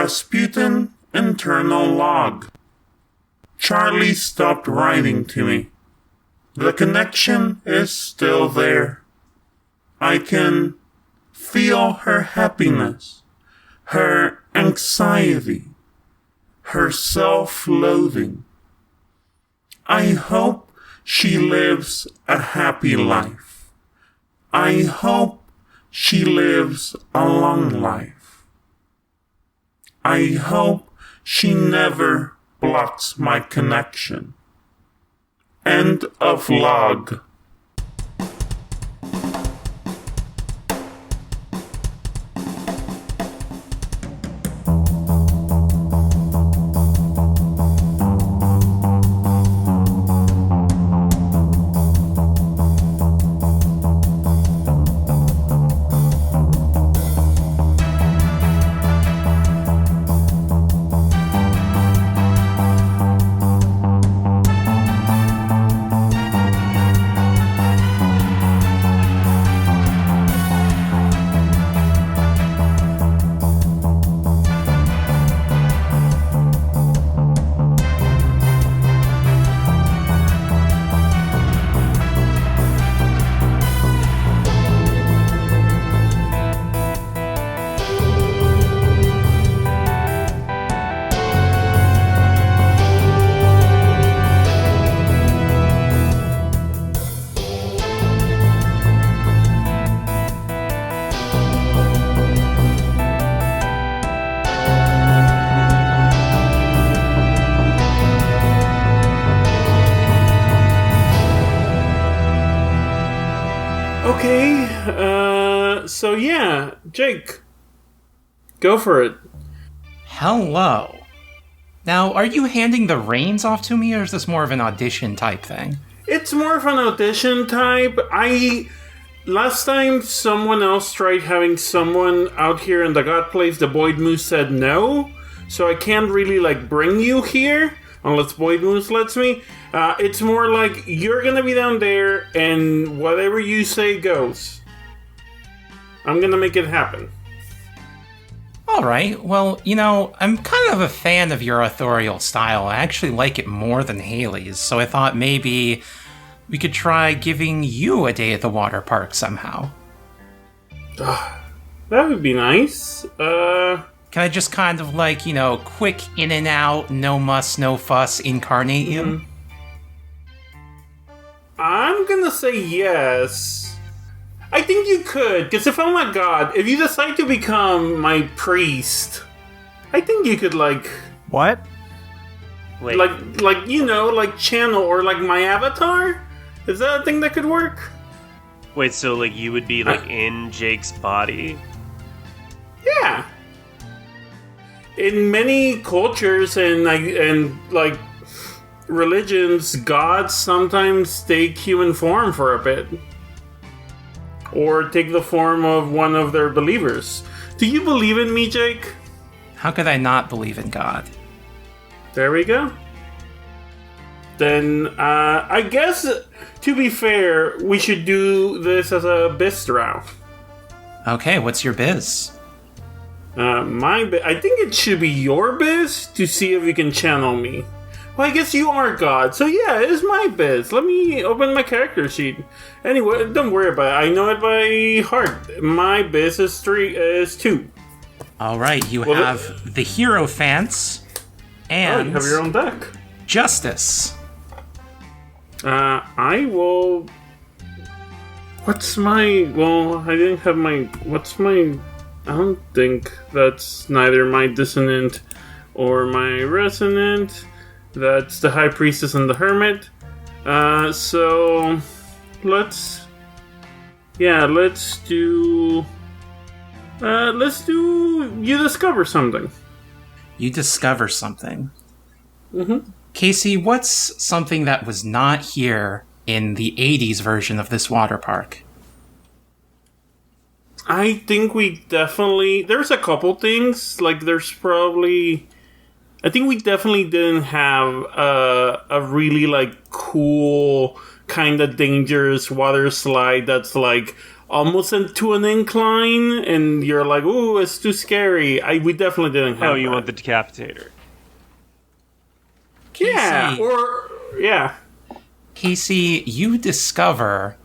Rasputin internal log. Charlie stopped writing to me. The connection is still there. I can feel her happiness, her anxiety, her self-loathing. I hope she lives a happy life. I hope she lives a long life. I hope she never blocks my connection. End of log. So yeah, Jake, go for it. Hello. Now, are you handing the reins off to me, or is this more of an audition type thing? It's more of an audition type. Last time someone else tried having someone out here in the God Place, the Boyd Moose said no. So I can't really, bring you here, unless Boyd Moose lets me. It's more like, you're gonna be down there, and whatever you say goes. I'm gonna make it happen. Alright, well, I'm kind of a fan of your authorial style. I actually like it more than Haley's, so I thought maybe we could try giving you a day at the water park somehow. That would be nice. Can I just kind of quick in and out, no muss, no fuss, incarnate you? I'm gonna say yes. I think you could, because if I'm a god, if you decide to become my priest, I think you could, What? Wait. channel, or, my avatar? Is that a thing that could work? Wait, so, you would be, in Jake's body? Yeah. In many cultures and religions, gods sometimes take human form for a bit. Or take the form of one of their believers. Do you believe in me, Jake? How could I not believe in God? There we go. Then, I guess, to be fair, we should do this as a bistro. Okay, what's your biz? I think it should be your biz to see if you can channel me. Well, I guess you are God, so yeah, it is my biz. Let me open my character sheet. Anyway, don't worry about it. I know it by heart. My biz is 2. Alright, you have the Hierophants and... you have your own deck. Justice. I will... What's my... Well, I didn't have my... What's my... I don't think that's neither my dissonant or my resonant. That's the High Priestess and the Hermit. So let's do you discover something. You discover something. Mm-hmm. Kacey, what's something that was not here in the 80s version of this water park? I think there's a couple things, I think we definitely didn't have a really, cool, kind of dangerous water slide that's, almost to an incline, and you're like, "Ooh, it's too scary." We definitely didn't have. Oh, you that. want the decapitator? Yeah, Kacey. or yeah. Kacey, you discover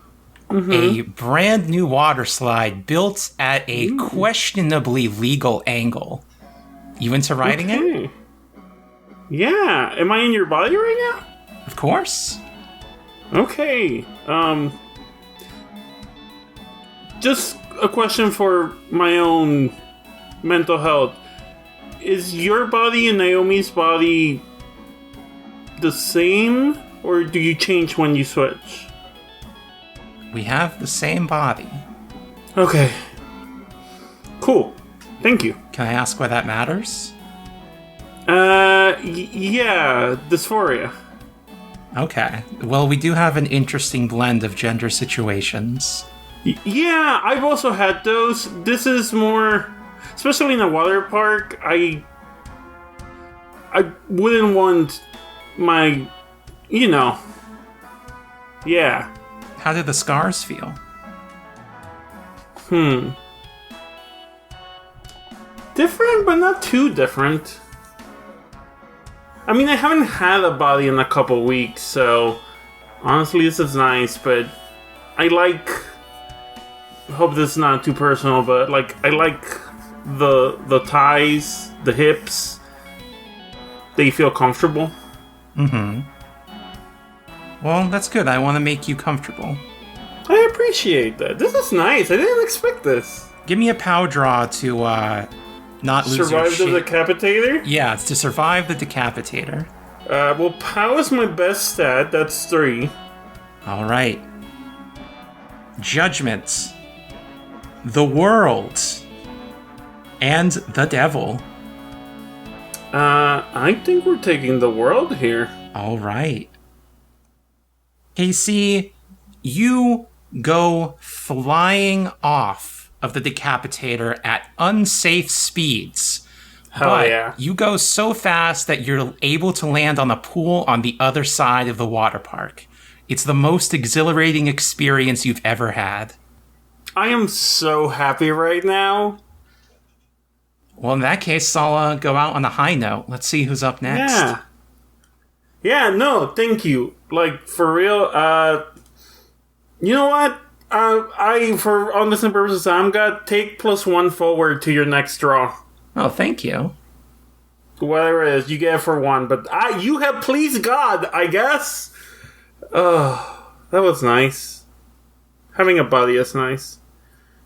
a brand new water slide built at a questionably legal angle. You into riding it? Okay. Yeah. Am I in your body right now? Of course. Okay. Just a question for my own mental health. Is your body and Naomi's body the same, or do you change when you switch? We have the same body. Okay. Cool. Thank you. Can I ask why that matters? Yeah, dysphoria. Okay. Well, we do have an interesting blend of gender situations. Yeah, I've also had those. This is more, especially in a water park. I wouldn't want my, yeah. How do the scars feel? Different, but not too different. I mean, I haven't had a body in a couple weeks, so honestly, this is nice, but I hope this is not too personal, but I like the thighs, the hips. They feel comfortable. Well, that's good. I want to make you comfortable. I appreciate that. This is nice. I didn't expect this. Give me a pow draw to not lose your Survive shit. the decapitator? Yeah, it's to survive the decapitator. Well, POW is my best stat. That's 3. All right. Judgment. The world. And the devil. I think we're taking the world here. All right. Kacey, you go flying off of the decapitator at unsafe speeds. Hell yeah. You go so fast that you're able to land on a pool on the other side of the water park. It's the most exhilarating experience you've ever had. I am so happy right now. Well, in that case, I'll go out on a high note. Let's see who's up next. Yeah. Yeah, no, thank you. For real, you know what? For all intents and purposes, I'm gonna take +1 forward to your next draw. Oh, thank you. Whatever it is, you get it for 1, but you have pleased God, I guess. Oh, that was nice. Having a buddy is nice.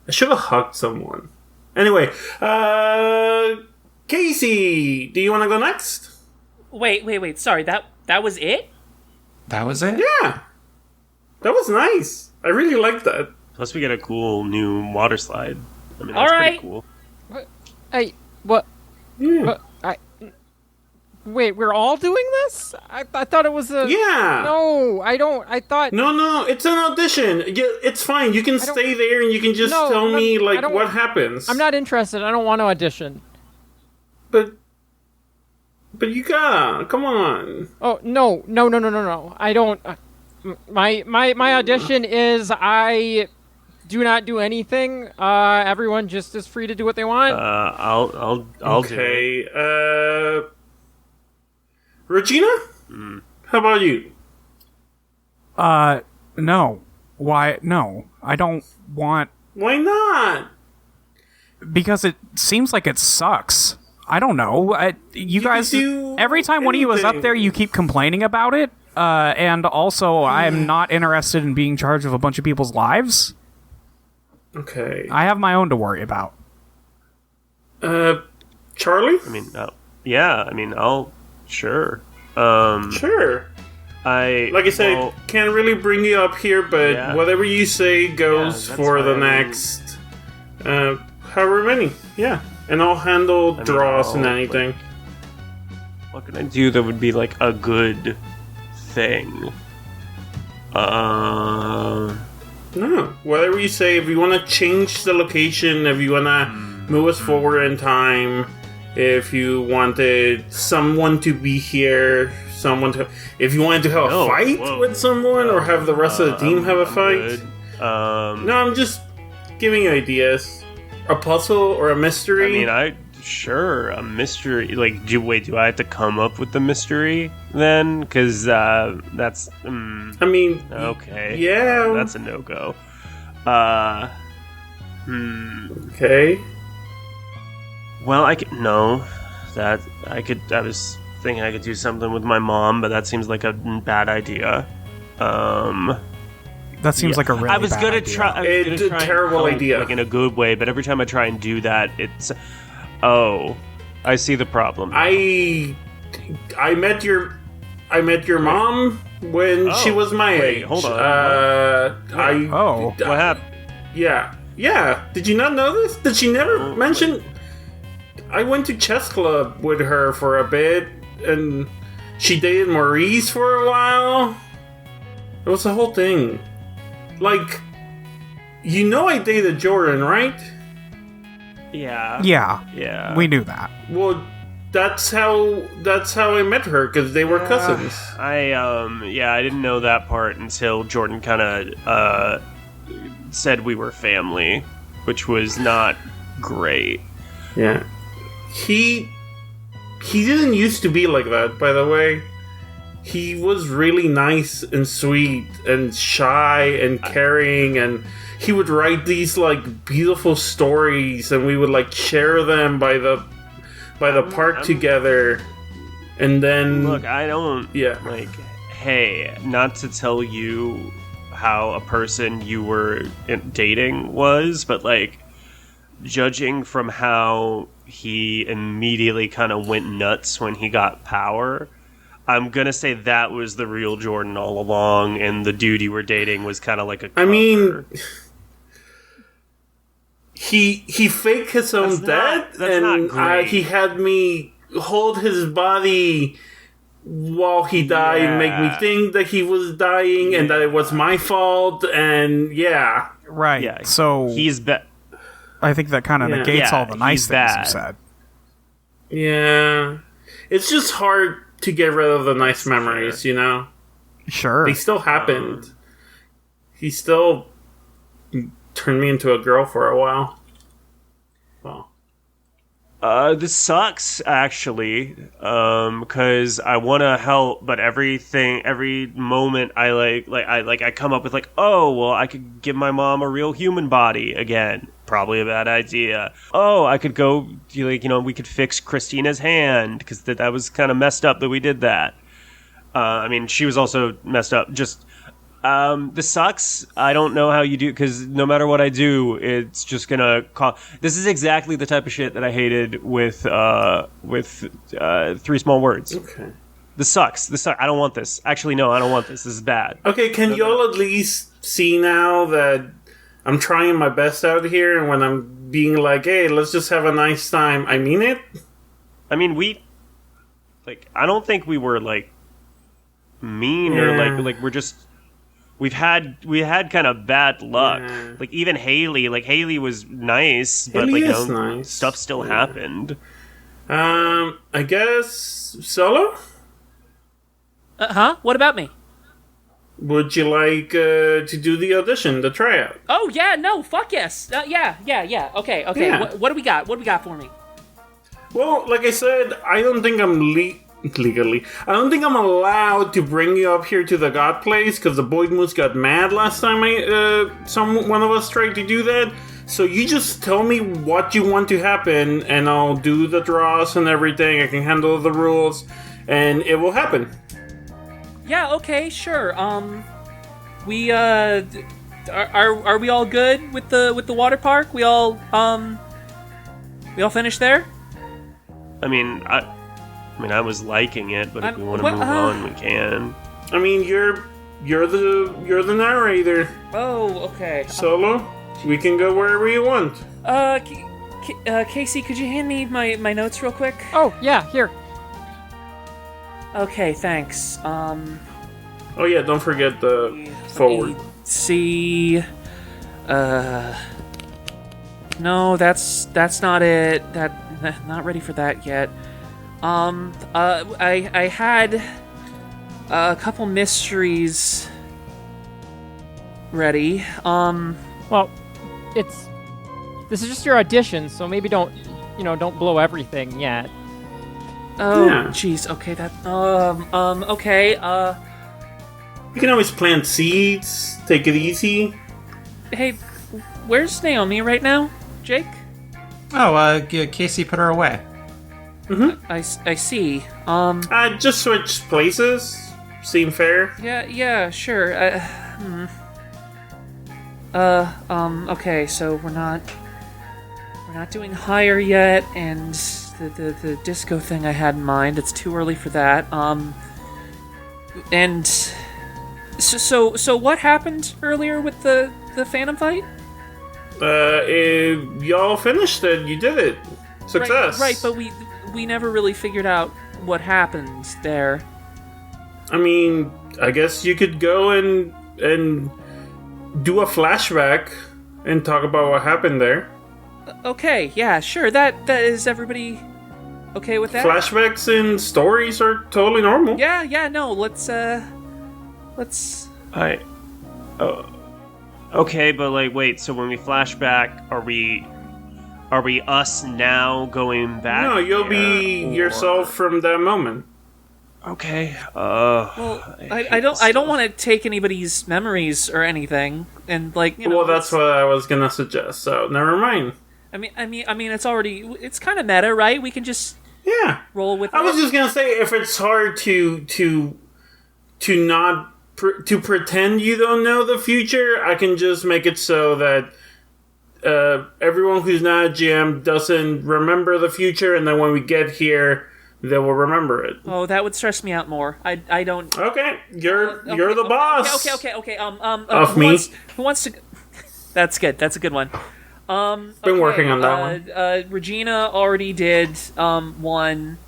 I should have hugged someone. Anyway, Kacey, do you want to go next? Wait. Sorry, that was it? That was it? Yeah. That was nice. I really liked that. Plus, we get a cool new water slide. I mean, All that's right. pretty cool. Hey, what? Yeah. Wait, we're all doing this? I thought it was a... Yeah. No, I don't... I thought... No, it's an audition. It's fine. You can stay there and you can just tell me, what happens. I'm not interested. I don't want to audition. But you gotta. Come on. Oh, no. I don't... My audition is I do not do anything. Everyone just is free to do what they want. I'll do it. Okay. Regina? How about you? No. Why? No. I don't want... Why not? Because it seems like it sucks. I don't know. You guys... do Every time one of you is up anything. there, you keep complaining about it. And also, I am not interested in being in charge of a bunch of people's lives. Okay. I have my own to worry about. Charlie? I mean, I'll... Sure. Sure. Like I said, can't really bring you up here, but whatever you say goes that's for the fine. next, however many. Yeah. And I'll handle draws and anything. What can I do that would be a good thing? No. Whatever you say, if you want to change the location, if you want to move us forward in time, if you wanted someone to be here, if you wanted to have a fight with someone, or have the rest of the team have a fight. Good. No, I'm just giving you ideas. A puzzle or a mystery? I mean, sure, a mystery. Like, do I have to come up with the mystery then? Because that's. I mean, okay. Yeah. That's a no-go. Okay. Well, I was thinking I could do something with my mom, but that seems like a bad idea. That seems like a really I was bad gonna idea. try. It's a terrible idea. Like in a good way, but every time I try and do that, it's. Oh, I see the problem. I met your mom when she was my age. Hold on. Oh. What happened? Yeah. Did you not know this? Did she never mention? I went to chess club with her for a bit, and she dated Maurice for a while. It was the whole thing. Like, I dated Jordan, right? Yeah. Yeah. We knew that. Well, that's how I met her, because they were cousins. I didn't know that part until Jordan kind of said we were family, which was not great. Yeah. He didn't used to be like that, by the way. He was really nice and sweet and shy and caring, and he would write these like beautiful stories, and we would like share them by the park together. And then look, I don't like, hey, not to tell you how a person you were dating was, but like judging from how he immediately kind of went nuts when he got power, I'm gonna say that was the real Jordan all along, and the dude you were dating was kind of like a cover. I mean, he faked his own death, and he had me hold his body while he died, and make me think that he was dying and that it was my fault, and right. Yeah, so he's I think that kind of negates all the nice things you said. Yeah, it's just hard to get rid of the nice memories, you know? Sure. They still happened. He still turned me into a girl for a while. Well. This sucks, actually, because I want to help, but every moment I come up with like, oh, well, I could give my mom a real human body again. Probably a bad idea. Oh, I could go, we could fix Christina's hand, because that was kind of messed up that we did that. I mean, she was also messed up. Just, this sucks. I don't know how you do, because no matter what I do, it's just gonna this is exactly the type of shit that I hated with 3 Small Words. Okay. This sucks. I don't want this. Actually, no, I don't want this. This is bad. Okay, can y'all at least see now that I'm trying my best out here, and when I'm being like, hey, let's just have a nice time, I mean it? I mean, I don't think we were, mean or, we're just... We had kind of bad luck. Yeah. Even Haley, Haley was nice, but, nice. stuff still happened. I guess... Solo? Huh? What about me? Would you like to do the audition, the tryout? Oh, yeah, no, fuck yes. Yeah. Okay. Yeah. What do we got? What do we got for me? Well, like I said, I don't think I'm legally. I don't think I'm allowed to bring you up here to the God Place, because the Boyd Moose got mad last time one of us tried to do that. So you just tell me what you want to happen, and I'll do the draws and everything. I can handle the rules, and it will happen. Yeah, okay, sure. We are we all good with the water park? We all finished there? I mean, I was liking it, but if we want to move on, we can. I mean, you're the narrator. Oh, okay. Solo, we can go wherever you want. Kacey, could you hand me my notes real quick? Oh, yeah, here. Okay, thanks. Oh yeah, don't forget the forward. See, no, that's not it. Not ready for that yet. I had a couple mysteries ready. Well, this is just your audition, so maybe don't blow everything yet. Oh, Yeah. jeez. Okay, that. Okay. You can always plant seeds. Take it easy. Hey, where's Naomi right now, Jake? Oh, Kacey put her away. I see. Just switch places. Seem fair? Yeah, sure. Okay, so we're not doing higher yet, and the disco thing I had in mind, it's too early for that. And so what happened earlier with the Phantom fight? Y'all finished it. You did it. Success. Right, but we never really figured out what happened there. I mean, I guess you could go and do a flashback and talk about what happened there. Okay, yeah, sure. That is everybody okay with that? Flashbacks and stories are totally normal. Yeah, no, let's Okay, but wait. So when we flash back, are we us now going back? No, you'll be yourself from that moment. Okay. Well, I don't want to take anybody's memories or anything, and Well, that's what I was gonna suggest. So never mind. I mean, it's kind of meta, right? We can just roll with. I was just gonna say, if it's hard to pretend you don't know the future, I can just make it so that everyone who's not a GM doesn't remember the future, and then when we get here, they will remember it. Oh, that would stress me out more. I don't. Okay, you're the boss. Okay. Of me. Who wants to? That's good. That's a good one. Been working on that one. Regina already did one.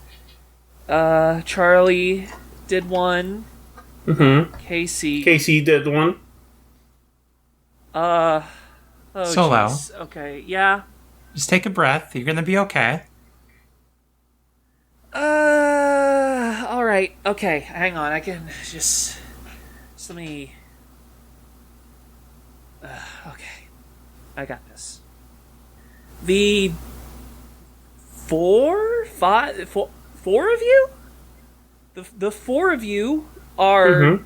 Charlie did one. Mm-hmm. Kacey did one. Solo. Geez. Okay, yeah. Just take a breath. You're gonna be okay. All right. Okay, hang on. I can just let me. Okay, I got this. The four of you. The four of you are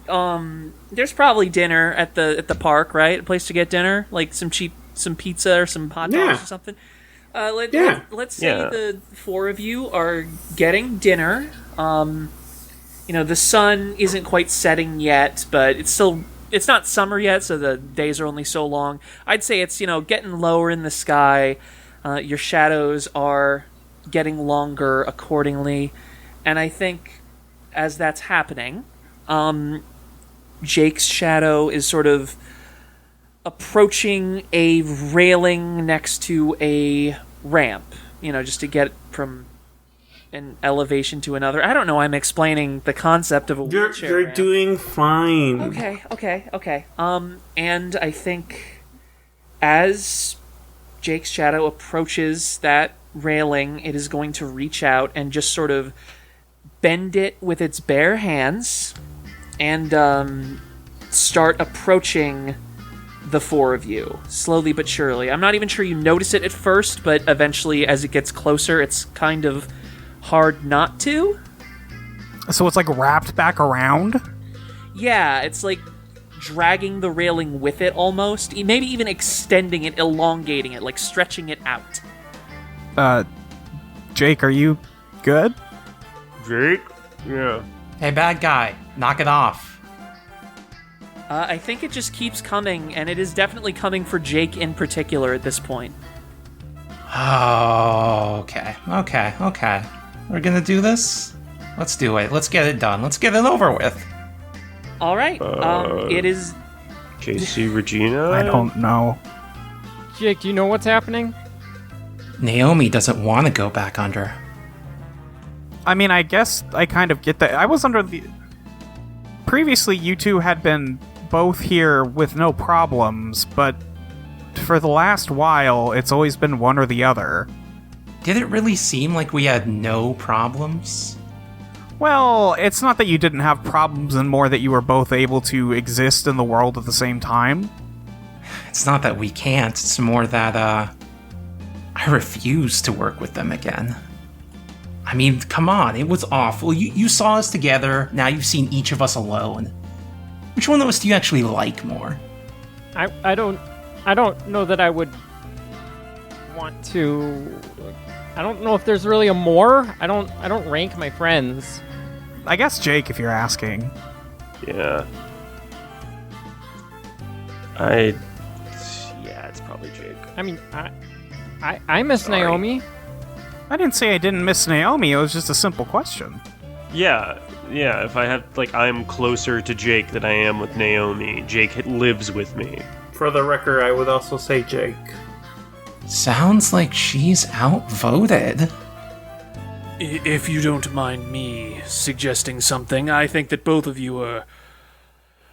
there's probably dinner at the park, right? A place to get dinner, like some pizza or some hot dogs or something. Let's say the four of you are getting dinner. The sun isn't quite setting yet, but it's not summer yet, so the days are only so long. I'd say it's getting lower in the sky. Your shadows are getting longer accordingly, and I think as that's happening, Jake's shadow is sort of approaching a railing next to a ramp, just to get from an elevation to another. I don't know. I'm explaining the concept of a wheelchair You're ramp. doing fine. Okay. And I think as Jake's shadow approaches that railing, it is going to reach out and just sort of bend it with its bare hands and start approaching the four of you, slowly but surely. I'm not even sure you notice it at first, but eventually as it gets closer, it's kind of hard not to. So it's wrapped back around? Yeah, it's dragging the railing with it almost. Maybe even extending it, elongating it, stretching it out. Jake, are you good? Jake? Yeah. Hey, bad guy, knock it off. I think it just keeps coming, and it is definitely coming for Jake in particular at this point. Oh, okay. We're gonna do this? Let's do it. Let's get it done. Let's get it over with. All right. It is... Kacey, Regina? I don't know. Jake, do you know what's happening? Naomi doesn't want to go back under. I mean, I guess I kind of get that. I was under the... Previously, you two had been both here with no problems, but for the last while, it's always been one or the other. Did it really seem like we had no problems? Well, it's not that you didn't have problems, and more that you were both able to exist in the world at the same time. It's not that we can't, it's more that, I refuse to work with them again. I mean, come on, it was awful. You saw us together, now you've seen each of us alone. Which one of us do you actually like more? I don't know that I would want to. I don't know if there's really a more. I don't rank my friends. I guess Jake, if you're asking. Yeah. Yeah, it's probably Jake. I mean, I miss Sorry. Naomi. I didn't say I didn't miss Naomi, it was just a simple question. Yeah, if I have, like, I'm closer to Jake than I am with Naomi. Jake lives with me. For the record, I would also say Jake. Sounds like she's outvoted. If you don't mind me suggesting something, I think that both of you are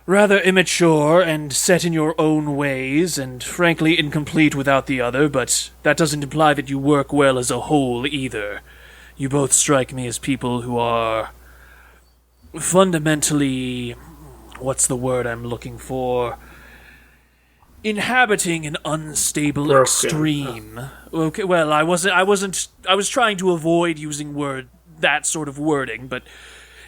rather immature and set in your own ways, and frankly incomplete without the other, but that doesn't imply that you work well as a whole either. You both strike me as people who are fundamentally... what's the word I'm looking for? Inhabiting an unstable Broken. extreme. Okay, well, I was trying to avoid using that sort of wording, but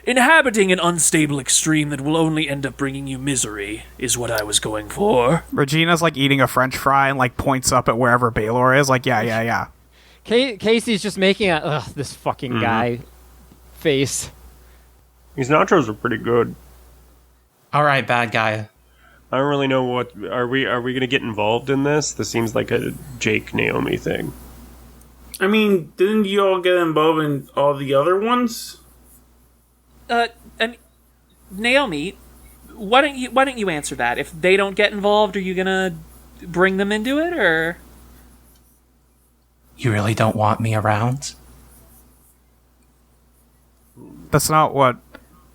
inhabiting an unstable extreme that will only end up bringing you misery is what I was going for. Regina's like eating a french fry and like points up at wherever Baylor is, like, yeah. Casey's just making a this fucking guy face. These nachos are pretty good. Alright, bad guy. I don't really know what... Are we going to get involved in this? This seems like a Jake-Naomi thing. I mean, didn't you all get involved in all the other ones? And Naomi, why don't you answer that? If they don't get involved, are you gonna bring them into it, or? You really don't want me around? That's not what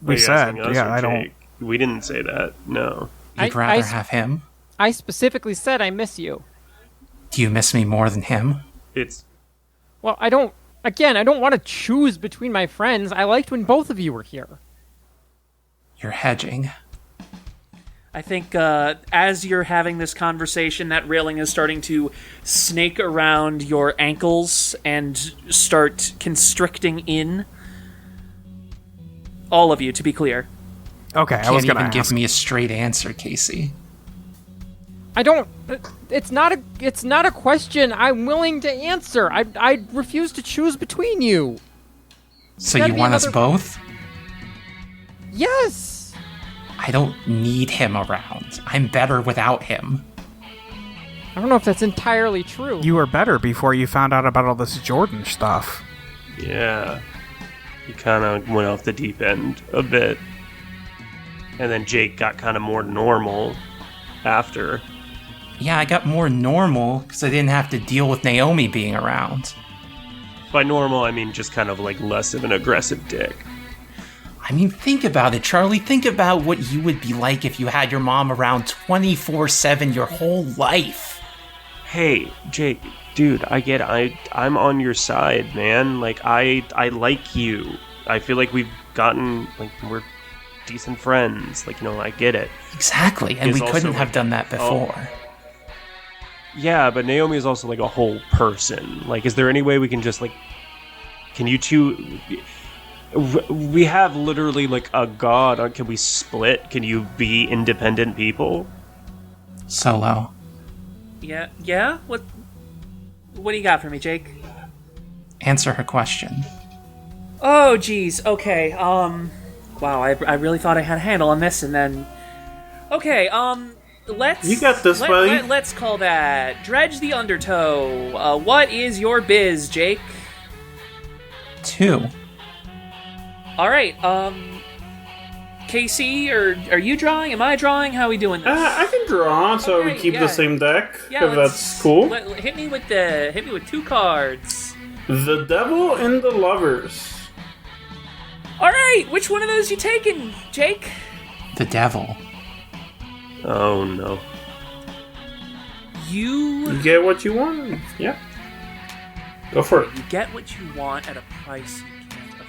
we Are you said. asking us Yeah, or I don't. Jake? We didn't say that, no. You'd I rather have him? I specifically said I miss you. Do you miss me more than him? It's... Well, I don't want to choose between my friends. I liked when both of you were here. You're hedging. I think as you're having this conversation, that railing is starting to snake around your ankles and start constricting in. All of you, to be clear. Okay, I was Can't gonna even ask. give me a straight answer, Kacey. I don't. It's not a question I'm willing to answer. I refuse to choose between you. So gotta you be want us another- both? Yes. I don't need him around. I'm better without him. I don't know if that's entirely true. You were better before you found out about all this Jordan stuff. Yeah. You kind of went off the deep end a bit. And then Jake got kind of more normal after. Yeah, I got more normal because I didn't have to deal with Naomi being around. By normal, I mean just kind of like less of an aggressive dick. I mean, think about it, Charlie. Think about what you would be like if you had your mom around 24/7 your whole life. Hey, Jake, dude, I get it. I'm on your side, man. Like, I like you. I feel like we've gotten, like, we're decent friends. Like, you know, I get it. Exactly, and Is we also couldn't like- have done that before. Yeah, but Naomi is also, like, a whole person. Like, is there any way we can just, like... Can you two... We have literally, like, a god. Can we split? Can you be independent people? Solo. Yeah? What do you got for me, Jake? Answer her question. Oh, geez. Okay. Wow. I really thought I had a handle on this, and then. Okay. Let's. You got this, buddy. Let's call that Dredge the Undertow. What is your biz, Jake? 2. All right. Kacey, or are you drawing? Am I drawing? How are we doing this? I can draw, so we Okay, keep yeah. the same deck. Yeah, if that's cool. Hit me with 2 cards. The Devil and the Lovers. All right. Which one of those you taking, Jake? The devil. Oh, no. You You get what you want. Yeah. Go for it. get what you want at a price you can't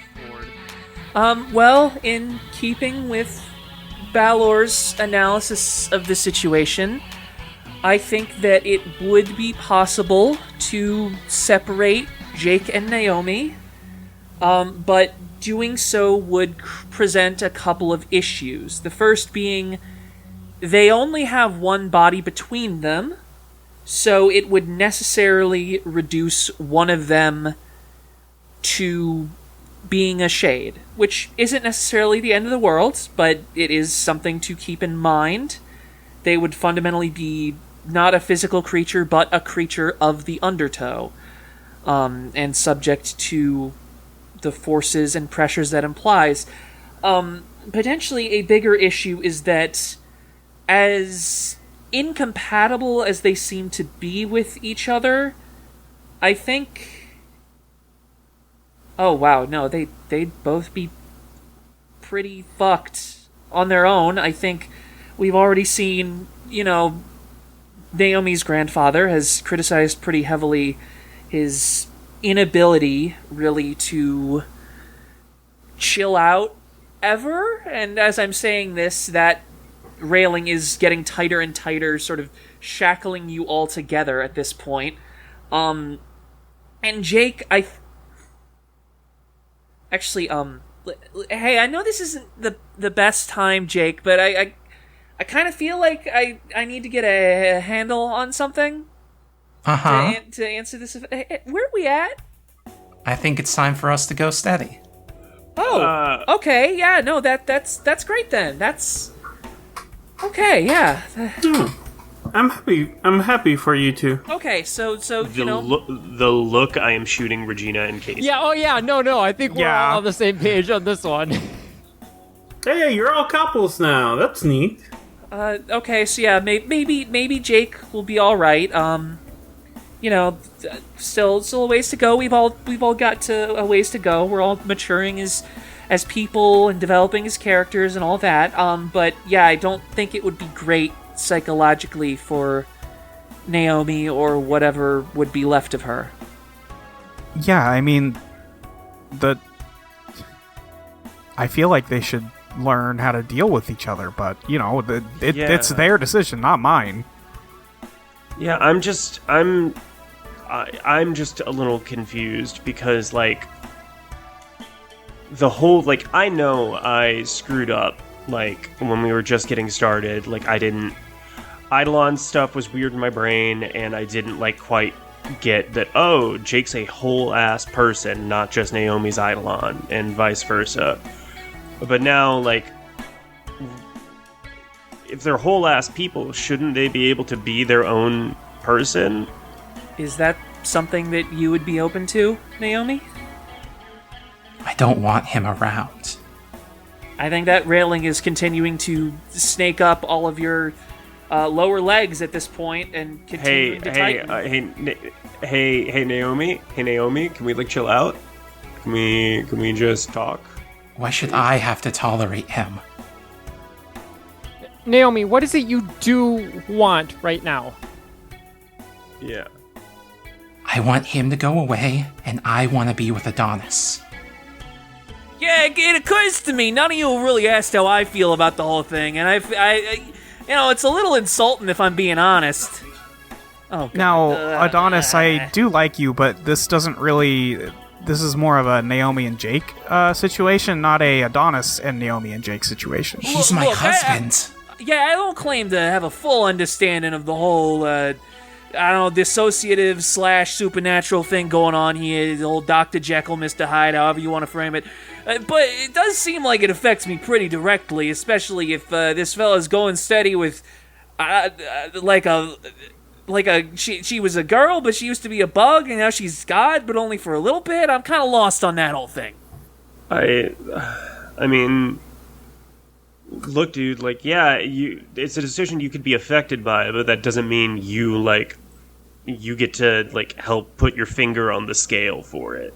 afford. Well, in keeping with Balor's analysis of the situation, I think that it would be possible to separate Jake and Naomi, but doing so would present a couple of issues. The first being, they only have one body between them, so it would necessarily reduce one of them to being a shade, which isn't necessarily the end of the world, but it is something to keep in mind. They would fundamentally be not a physical creature, but a creature of the undertow, and subject to the forces and pressures that implies. Potentially a bigger issue is that, as incompatible as they seem to be with each other, I think... Oh, wow, no, they'd both be pretty fucked on their own. I think we've already seen, Naomi's grandfather has criticized pretty heavily his inability, really, to chill out ever. And as I'm saying this, that railing is getting tighter and tighter, sort of shackling you all together at this point. And Jake, Actually, hey, I know this isn't the best time, Jake, but I kind of feel like I need to get a handle on something. To answer this. Where are we at? I think it's time for us to go steady. Oh, okay, yeah, no, that's great then. That's okay, yeah. I'm happy for you two. Okay, so the look I am shooting Regina and Kacey. Yeah, oh yeah, no, I think we're all on the same page on this one. Hey, you're all couples now. That's neat. Okay, so yeah, maybe Jake will be all right. Still a ways to go. We've all got to a ways to go. We're all maturing as people and developing as characters and all that. But yeah, I don't think it would be great psychologically for Naomi or whatever would be left of her. Yeah, I mean, I feel like they should learn how to deal with each other, but it's their decision, not mine. Yeah, I'm just a little confused because the whole I know I screwed up when we were just getting started. Eidolon stuff was weird in my brain, and I didn't quite get that, oh, Jake's a whole ass person, not just Naomi's Eidolon, and vice versa. But now, if they're whole ass people, shouldn't they be able to be their own person? Is that something that you would be open to, Naomi? I don't want him around. I think that railing is continuing to snake up all of your lower legs at this point and continuing to tighten. Hey, Naomi. Hey, Naomi. Can we chill out? Can we just talk? Why should I have to tolerate him? Naomi, what is it you do want right now? Yeah. I want him to go away, and I want to be with Adonis. Yeah, it occurs to me, none of you really asked how I feel about the whole thing, and I it's a little insulting if I'm being honest. Oh, God. Now, Adonis, I do like you, but this doesn't really... This is more of a Naomi and Jake situation, not a Adonis and Naomi and Jake situation. He's my husband. I don't claim to have a full understanding of the whole, dissociative / supernatural thing going on here, the old Dr. Jekyll, Mr. Hyde, however you want to frame it. But it does seem like it affects me pretty directly, especially if this fella's going steady with, she was a girl, but she used to be a bug, and now she's God, but only for a little bit. I'm kind of lost on that whole thing. I mean, look, dude, it's a decision you could be affected by, but that doesn't mean you get to, help put your finger on the scale for it,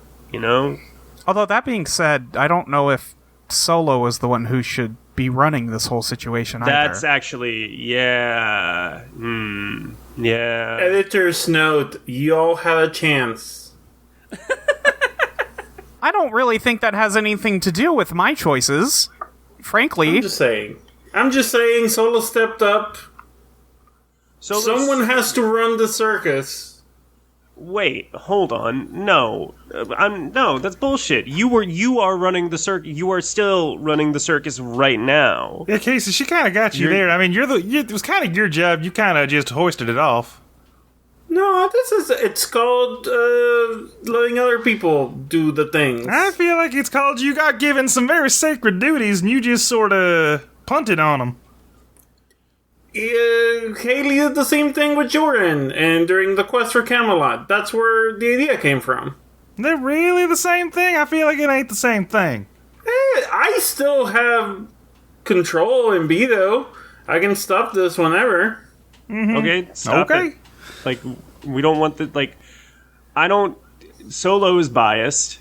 Although, that being said, I don't know if Solo is the one who should be running this whole situation either. That's actually, yeah. Yeah. Editor's note, you all had a chance. I don't really think that has anything to do with my choices, frankly. I'm just saying, Solo stepped up. So Someone has to run the circus. Wait, hold on. No, no, that's bullshit. You are running the circus. You are still running the circus right now. Yeah, Kacey, she kind of got you there. I mean, it was kind of your job. You kind of just hoisted it off. No, it's called letting other people do the things. I feel like it's called you got given some very sacred duties and you just sort of punted on them. Haley did the same thing with Jordan, and during the quest for Camelot. That's where the idea came from. They're really the same thing? I feel like it ain't the same thing. I still have control and veto. I can stop this whenever. Mm-hmm. Okay, stop it. Like, we don't want the, like, I don't, Solo is biased.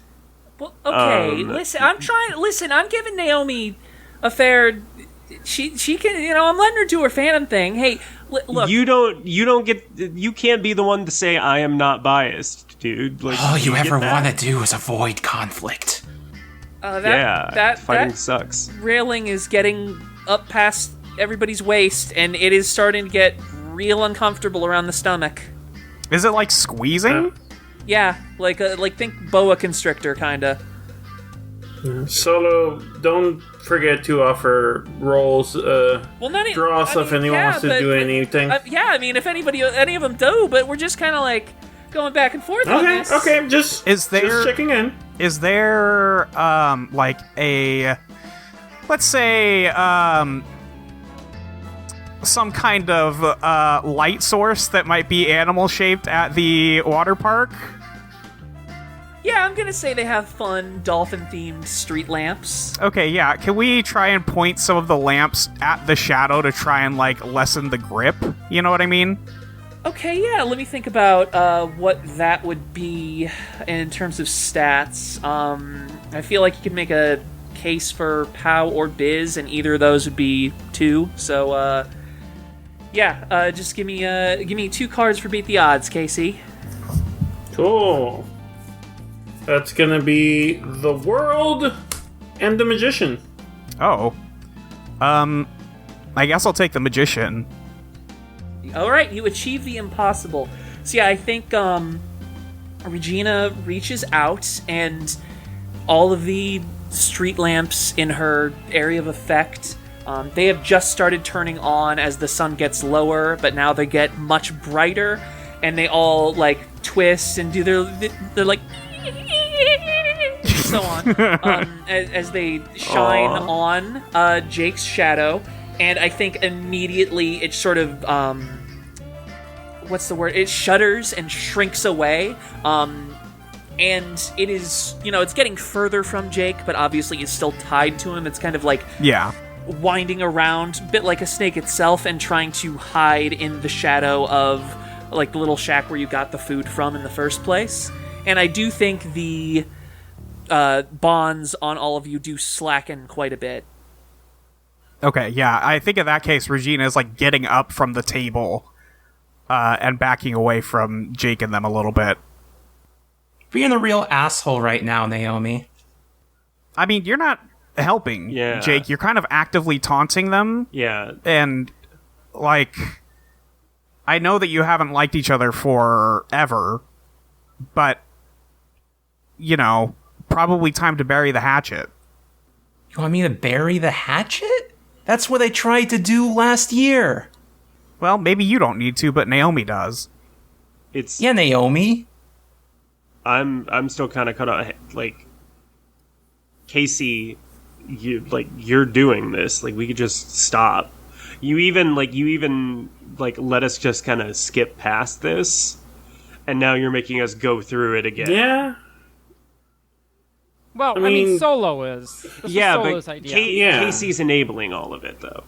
Well, okay, I'm giving Naomi a fair, she can, I'm letting her do her Phantom thing. Hey, look. You can't be the one to say I am not biased, dude. Like, all you ever want to do is avoid conflict. Fighting sucks. Railing is getting up past everybody's waist, and it is starting to get real uncomfortable around the stomach. Is it like squeezing? Yeah, like think boa constrictor kinda. Solo, don't forget to offer rolls. Draw us if anyone wants to do anything. If any of them do, but we're just kind of like going back and forth on this. Okay, just checking in. Is there like a, let's say some kind of light source that might be animal shaped at the water park? Yeah, I'm gonna say they have fun dolphin-themed street lamps. Okay, yeah. Can we try and point some of the lamps at the shadow to try and, like, lessen the grip? You know what I mean? Okay, yeah, let me think about what that would be in terms of stats. I feel like you could make a case for POW or Biz, and either of those would be 2. So, just give me 2 cards for Beat the Odds, Kacey. Cool. That's gonna be the World and the Magician. Oh. I guess I'll take the Magician. Alright, you achieve the impossible. So yeah, I think, Regina reaches out, and all of the street lamps in her area of effect, they have just started turning on as the sun gets lower, but now they get much brighter, and they all, like, twist and do they're like... so on, as they shine on Jake's shadow, and I think immediately it sort of, what's the word? It shudders and shrinks away, and it is, it's getting further from Jake, but obviously is still tied to him. It's kind of like winding around, a bit like a snake itself, and trying to hide in the shadow of, like, the little shack where you got the food from in the first place. And I do think the bonds on all of you do slacken quite a bit. Okay, yeah. I think in that case, Regina is, like, getting up from the table and backing away from Jake and them a little bit. Being a real asshole right now, Naomi. I mean, you're not helping, Jake. You're kind of actively taunting them. Yeah. And, like, I know that you haven't liked each other forever, but... probably time to bury the hatchet. You want me to bury the hatchet? That's what I tried to do last year. Well, maybe you don't need to, but Naomi does. Yeah, Naomi. I'm still kind of caught up. Like, Kacey, you're doing this. Like, we could just stop. You even let us just kind of skip past this, and now you're making us go through it again. Yeah. Well, I mean Solo is. This is Solo's but idea. Kacey's enabling all of it, though.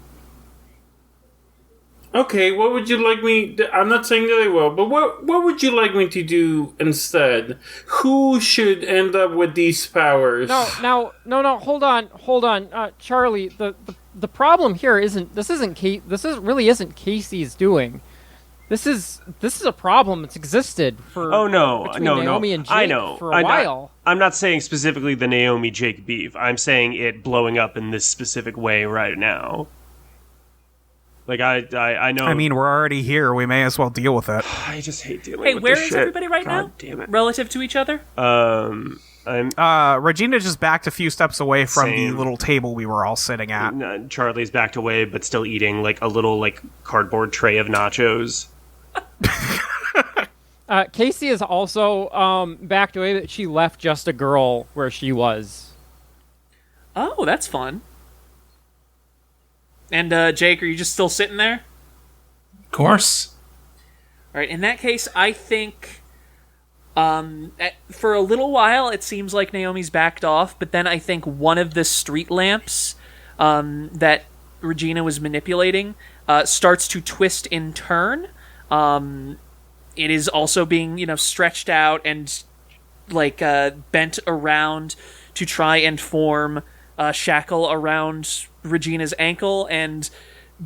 Okay, what would you like me... I'm not saying that I will, but what would you like me to do instead? Who should end up with these powers? No, hold on. Charlie, the problem here isn't really isn't Kacey's doing. This is a problem that's existed for between Naomi and Jake I know. for a while. I'm not saying specifically the Naomi Jake beef. I'm saying it blowing up in this specific way right now. Like, I know... I mean, we're already here. We may as well deal with it. I just hate dealing Hey, with where this is shit. everybody right now? God damn it. Relative to each other? Regina just backed a few steps away from the Same. little table we were all sitting at. Charlie's backed away, but still eating, like, a little, like, cardboard tray of nachos. Kacey is also backed away, but she left just a girl where she was. Oh, that's fun. And, Jake, are you just still sitting there? Of course. All right, in that case, I think for a little while it seems like Naomi's backed off, but then I think one of the street lamps that Regina was manipulating starts to twist in turn. It is also being, stretched out and bent around to try and form a shackle around Regina's ankle, and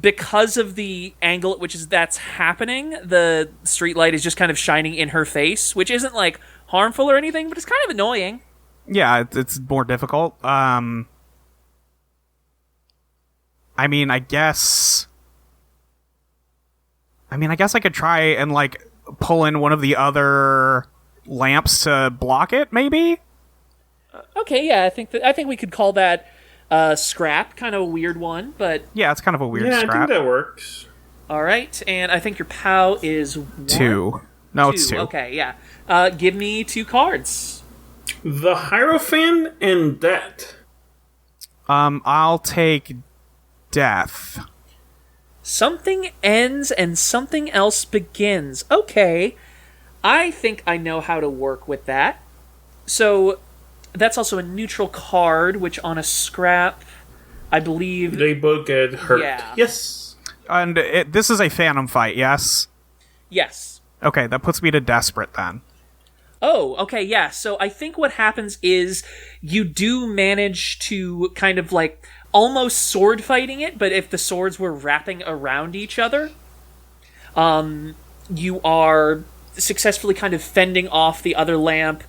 because of the angle at which that's happening, the streetlight is just kind of shining in her face, which isn't harmful or anything, but it's kind of annoying. Yeah, it's more difficult. I mean, I guess I could try and pull in one of the other lamps to block it, maybe? Okay, yeah, I think we could call that scrap, kind of a weird one, but... Yeah, it's kind of a weird Yeah, scrap. I think that works. Alright, and I think your POW is 1? 2. No, it's 2. Okay, yeah. Give me 2 cards. The Hierophant and Debt. I'll take Death. Something ends and something else begins. Okay, I think I know how to work with that. So... That's also a neutral card, which on a scrap, I believe... They both get hurt. Yeah. Yes. And this is a phantom fight, yes? Yes. Okay, that puts me to desperate then. Oh, okay, yeah. So I think what happens is you do manage to kind of almost sword fighting it, but if the swords were wrapping around each other, you are successfully kind of fending off the other lamp,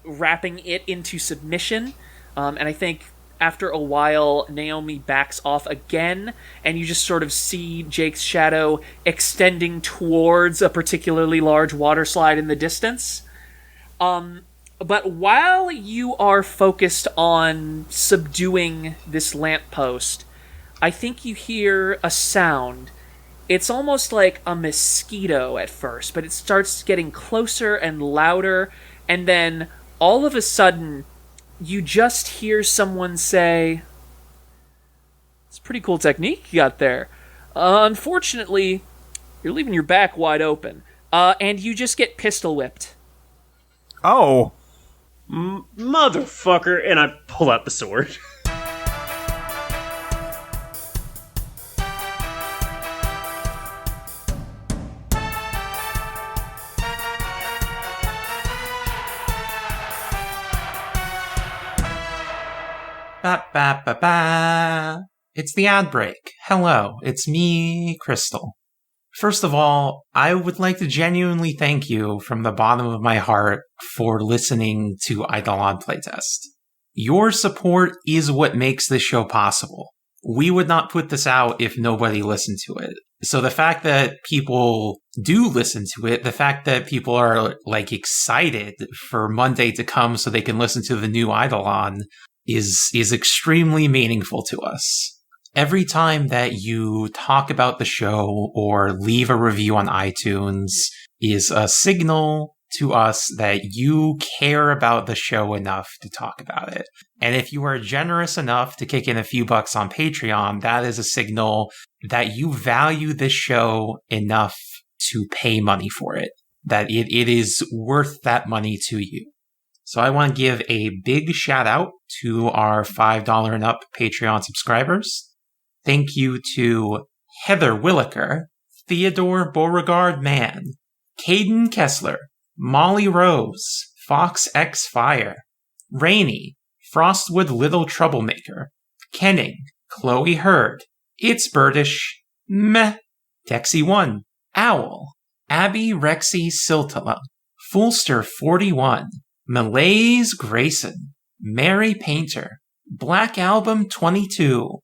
wrapping it into submission, and I think after a while Naomi backs off again, and you just sort of see Jake's shadow extending towards a particularly large water slide in the distance. But while you are focused on subduing this lamppost, I think you hear a sound. It's almost like a mosquito at first, but it starts getting closer and louder, and then all of a sudden, you just hear someone say, "It's a pretty cool technique you got there. Unfortunately, you're leaving your back wide open." And you just get pistol whipped. Oh. Motherfucker! And I pull out the sword. Ba ba ba ba. It's the ad break. Hello, it's me, Crystal. First of all, I would like to genuinely thank you from the bottom of my heart for listening to Eidolon Playtest. Your support is what makes this show possible. We would not put this out if nobody listened to it. So the fact that people do listen to it, the fact that people are excited for Monday to come so they can listen to the new Eidolon is extremely meaningful to us. Every time that you talk about the show or leave a review on iTunes is a signal to us that you care about the show enough to talk about it. And if you are generous enough to kick in a few bucks on Patreon, that is a signal that you value this show enough to pay money for it, that it is worth that money to you. So I want to give a big shout out to our $5 and up Patreon subscribers. Thank you to Heather Williker, Theodore Beauregard Mann, Caden Kessler, Molly Rose, Fox X Fire, Rainey, Frostwood Little Troublemaker, Kenning, Chloe Hurd, It's Birdish, Meh, Texie1, Owl, Abby Rexy Siltala, Foolster 41, Malaise Grayson, Mary Painter, Black Album 22,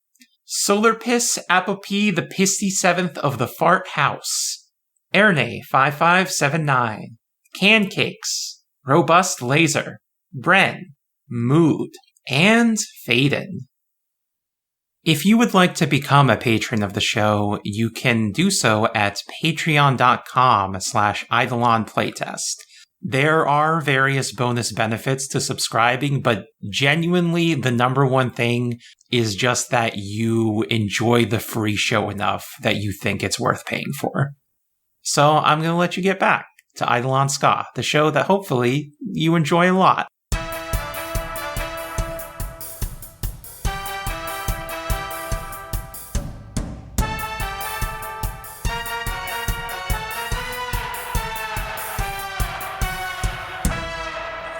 Solarpis Apogee the Pisty 7th of the Fart House. Erne 5579. Cancakes. Robust Laser. Bren. Mood. And Faden. If you would like to become a patron of the show, you can do so at patreon.com/Eidolon Playtest. There are various bonus benefits to subscribing, but genuinely the number one thing is just that you enjoy the free show enough that you think it's worth paying for. So I'm going to let you get back to Eidolon SKA, the show that hopefully you enjoy a lot.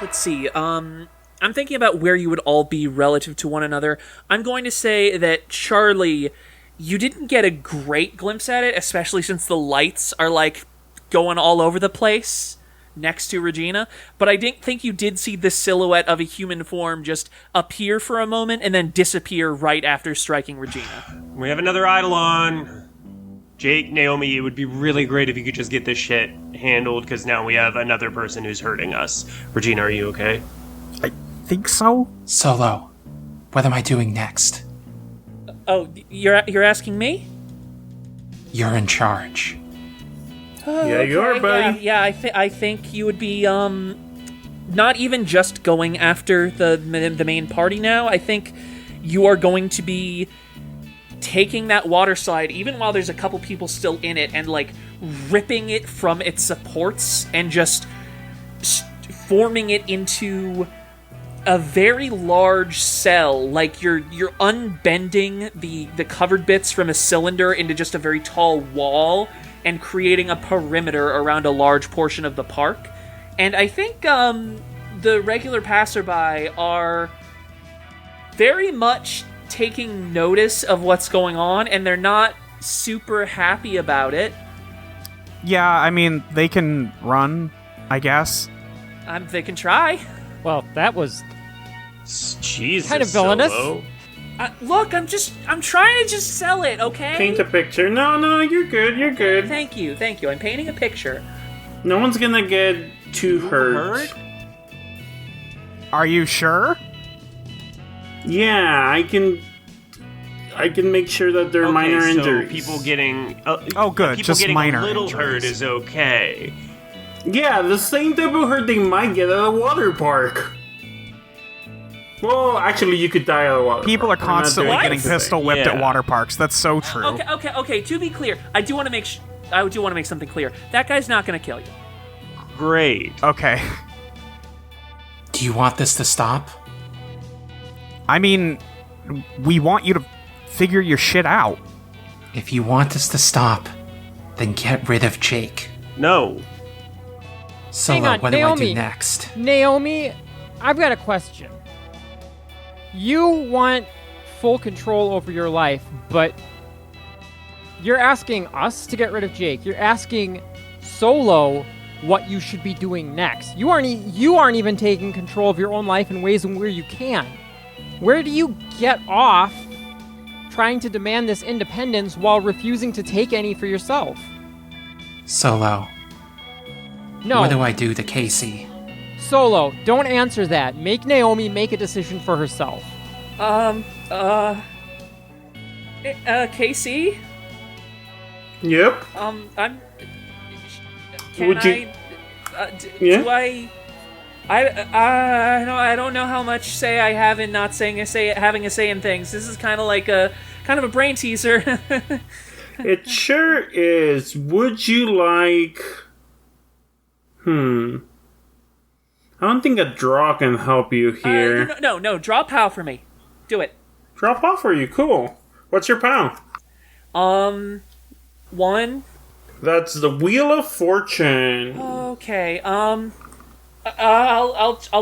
Let's see, I'm thinking about where you would all be relative to one another. I'm going to say that, Charlie, you didn't get a great glimpse at it, especially since the lights are, like, going all over the place next to Regina, but I didn't think you did see the silhouette of a human form just appear for a moment and then disappear right after striking Regina. We have another Eidolon. Jake, Naomi, it would be really great if you could just get this shit handled, because now we have another person who's hurting us. Regina, are you okay? I think so. Solo, what am I doing next? Oh, you're asking me? You're in charge. Yeah, you are, buddy. Yeah, I think you would be, not even just going after the main party now. I think you are going to be taking that water slide, even while there's a couple people still in it, and, like, ripping it from its supports and just forming it into a very large cell. Like, you're unbending the covered bits from a cylinder into just a very tall wall and creating a perimeter around a large portion of the park. And I think the regular passerby are very much taking notice of what's going on, and they're not super happy about it. Yeah, I mean, they can run, I guess. They can try. Well, that was Jesus, kind of villainous. Solo. Look, I'm trying to just sell it, okay? Paint a picture. No, you're good, you're good. Thank you. I'm painting a picture. No one's gonna get too hurt. Are you sure? Yeah, I can make sure that there are minor so injuries. People getting good, people just getting minor a little injuries. hurt is okay. Yeah, the same type of hurt they might get at a water park. Well, actually, you could die at a water People park. are constantly We're not doing getting anything. pistol whipped at Yeah. water parks. That's so true. Okay. To be clear, I do want to make something clear. That guy's not going to kill you. Great. Okay. Do you want this to stop? I mean, we want you to figure your shit out. If you want this to stop, then get rid of Jake. No. Solo, Hang on, what do I Naomi. do next? Naomi, I've got a question. You want full control over your life, but you're asking us to get rid of Jake. You're asking Solo what you should be doing next. You aren't even taking control of your own life in ways where you can. Where do you get off trying to demand this independence while refusing to take any for yourself? Solo, No. what do I do to Kacey? Solo, don't answer that. Make Naomi make a decision for herself. Kacey? Yep. Can Would you- Yeah? Do I don't know how much say I have in not having a say in things. This is kind of a brain teaser. It sure is. Would you like... I don't think a draw can help you here. No, draw POW for me. Do it. Drop off for you. Cool. What's your POW? 1. That's the Wheel of Fortune. Okay. I'll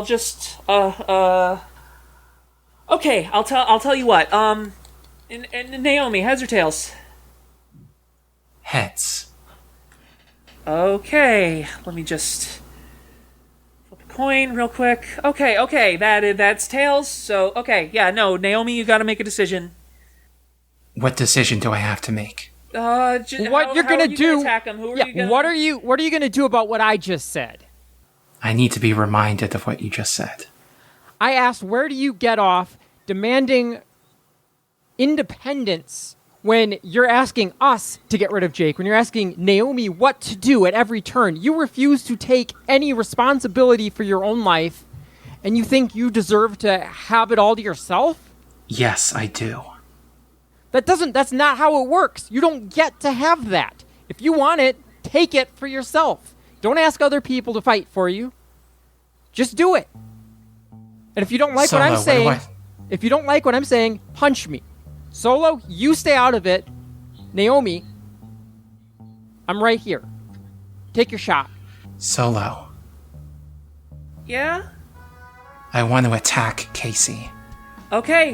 just okay. I'll tell you what. And Naomi, heads or tails? Heads. Okay. Let me just flip a coin real quick. Okay. That's tails. So okay. Yeah. No, Naomi, you got to make a decision. What decision do I have to make? What you're gonna do? Attack him? Who are you gonna... What are you gonna do about what I just said? I need to be reminded of what you just said. I asked, where do you get off demanding independence when you're asking us to get rid of Jake, when you're asking Naomi what to do at every turn? You refuse to take any responsibility for your own life, and you think you deserve to have it all to yourself? Yes, I do. That's not how it works. You don't get to have that. If you want it, take it for yourself. Don't ask other people to fight for you. Just do it. And if you don't like what I'm saying, punch me. Solo, you stay out of it. Naomi, I'm right here. Take your shot. Solo, Yeah? I want to attack Kacey. Okay,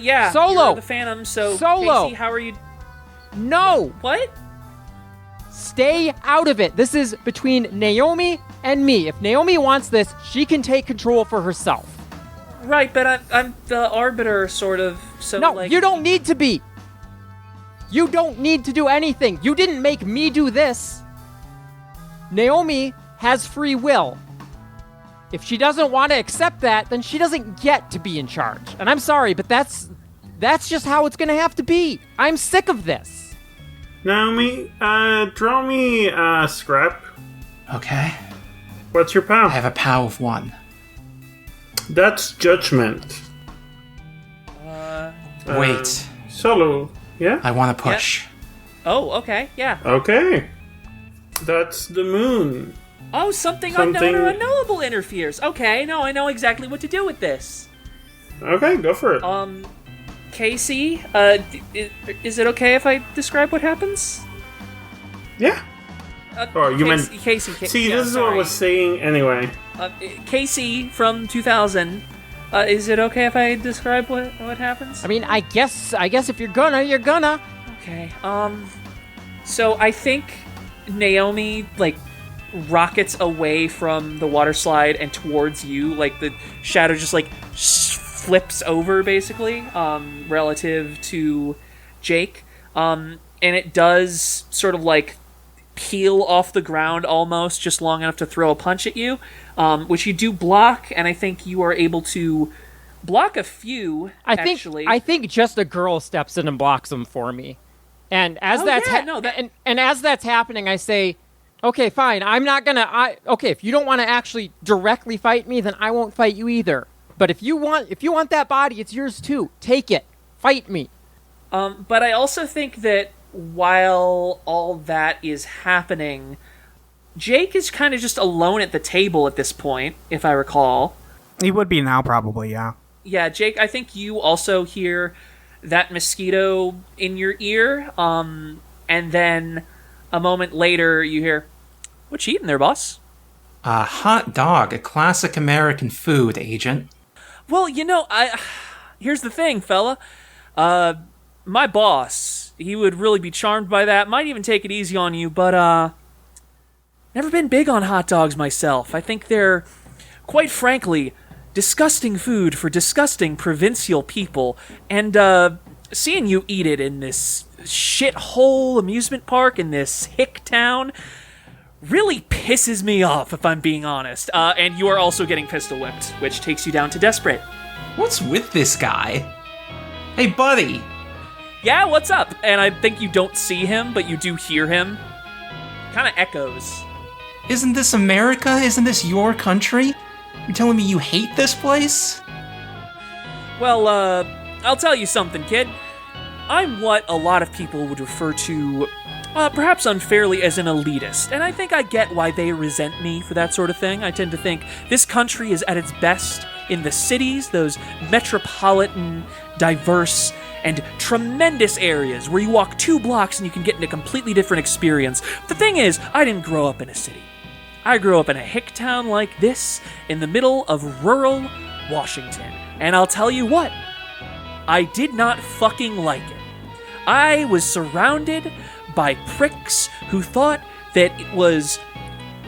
yeah. Solo! You're the Phantom, so... Solo! Kacey, how are you... No! What? Stay out of it. This is between Naomi and me. If Naomi wants this, she can take control for herself. Right, but I'm the arbiter, sort of, so, No, like... you don't need to be. You don't need to do anything. You didn't make me do this. Naomi has free will. If she doesn't want to accept that, then she doesn't get to be in charge. And I'm sorry, but that's just how it's going to have to be. I'm sick of this. Naomi, draw me a scrap. Okay. What's your POW? I have a POW of 1. That's judgment. Wait. Solo, yeah? I want to push. Oh, okay, yeah. Okay. That's the moon. Oh, something unknown or unknowable interferes. Okay, no, I know exactly what to do with this. Okay, go for it. Kacey, is it okay if I describe what happens? Yeah. Oh, you meant... Kacey. See, yeah, this is what I was saying anyway. Kacey from 2000. Is it okay if I describe what happens? I mean, I guess if you're gonna, you're gonna. Okay. So I think Naomi, like, rockets away from the water slide and towards you. Like, the shadow just, like, flips over, basically, relative to Jake. And it does sort of, like, peel off the ground almost, just long enough to throw a punch at you, which you do block, and I think you are able to block a few, actually. I think just a girl steps in and blocks them for me. And as and as that's happening, I say, okay, fine, I'm not gonna... Okay, if you don't want to actually directly fight me, then I won't fight you either. But if you want that body, it's yours too. Take it. Fight me. But I also think that while all that is happening, Jake is kind of just alone at the table at this point, if I recall. He would be now, probably, yeah. Yeah, Jake, I think you also hear that mosquito in your ear, and then a moment later you hear, "What you eating there, boss?" A hot dog, a classic American food, Agent. Well, here's the thing, fella. My boss, he would really be charmed by that, might even take it easy on you, but, never been big on hot dogs myself. I think they're, quite frankly, disgusting food for disgusting provincial people, and, seeing you eat it in this shithole amusement park in this hick town really pisses me off, if I'm being honest. And you are also getting pistol whipped, which takes you down to desperate. What's with this guy? Hey, buddy! Yeah, what's up? And I think you don't see him, but you do hear him. Kind of echoes. Isn't this America? Isn't this your country? You're telling me you hate this place? Well, I'll tell you something, kid. I'm what a lot of people would refer to, perhaps unfairly, as an elitist. And I think I get why they resent me for that sort of thing. I tend to think this country is at its best in the cities, those metropolitan, diverse, and tremendous areas where you walk 2 blocks and you can get in a completely different experience. The thing is, I didn't grow up in a city. I grew up in a hick town like this, in the middle of rural Washington. And I'll tell you what, I did not fucking like it. I was surrounded by pricks who thought that it was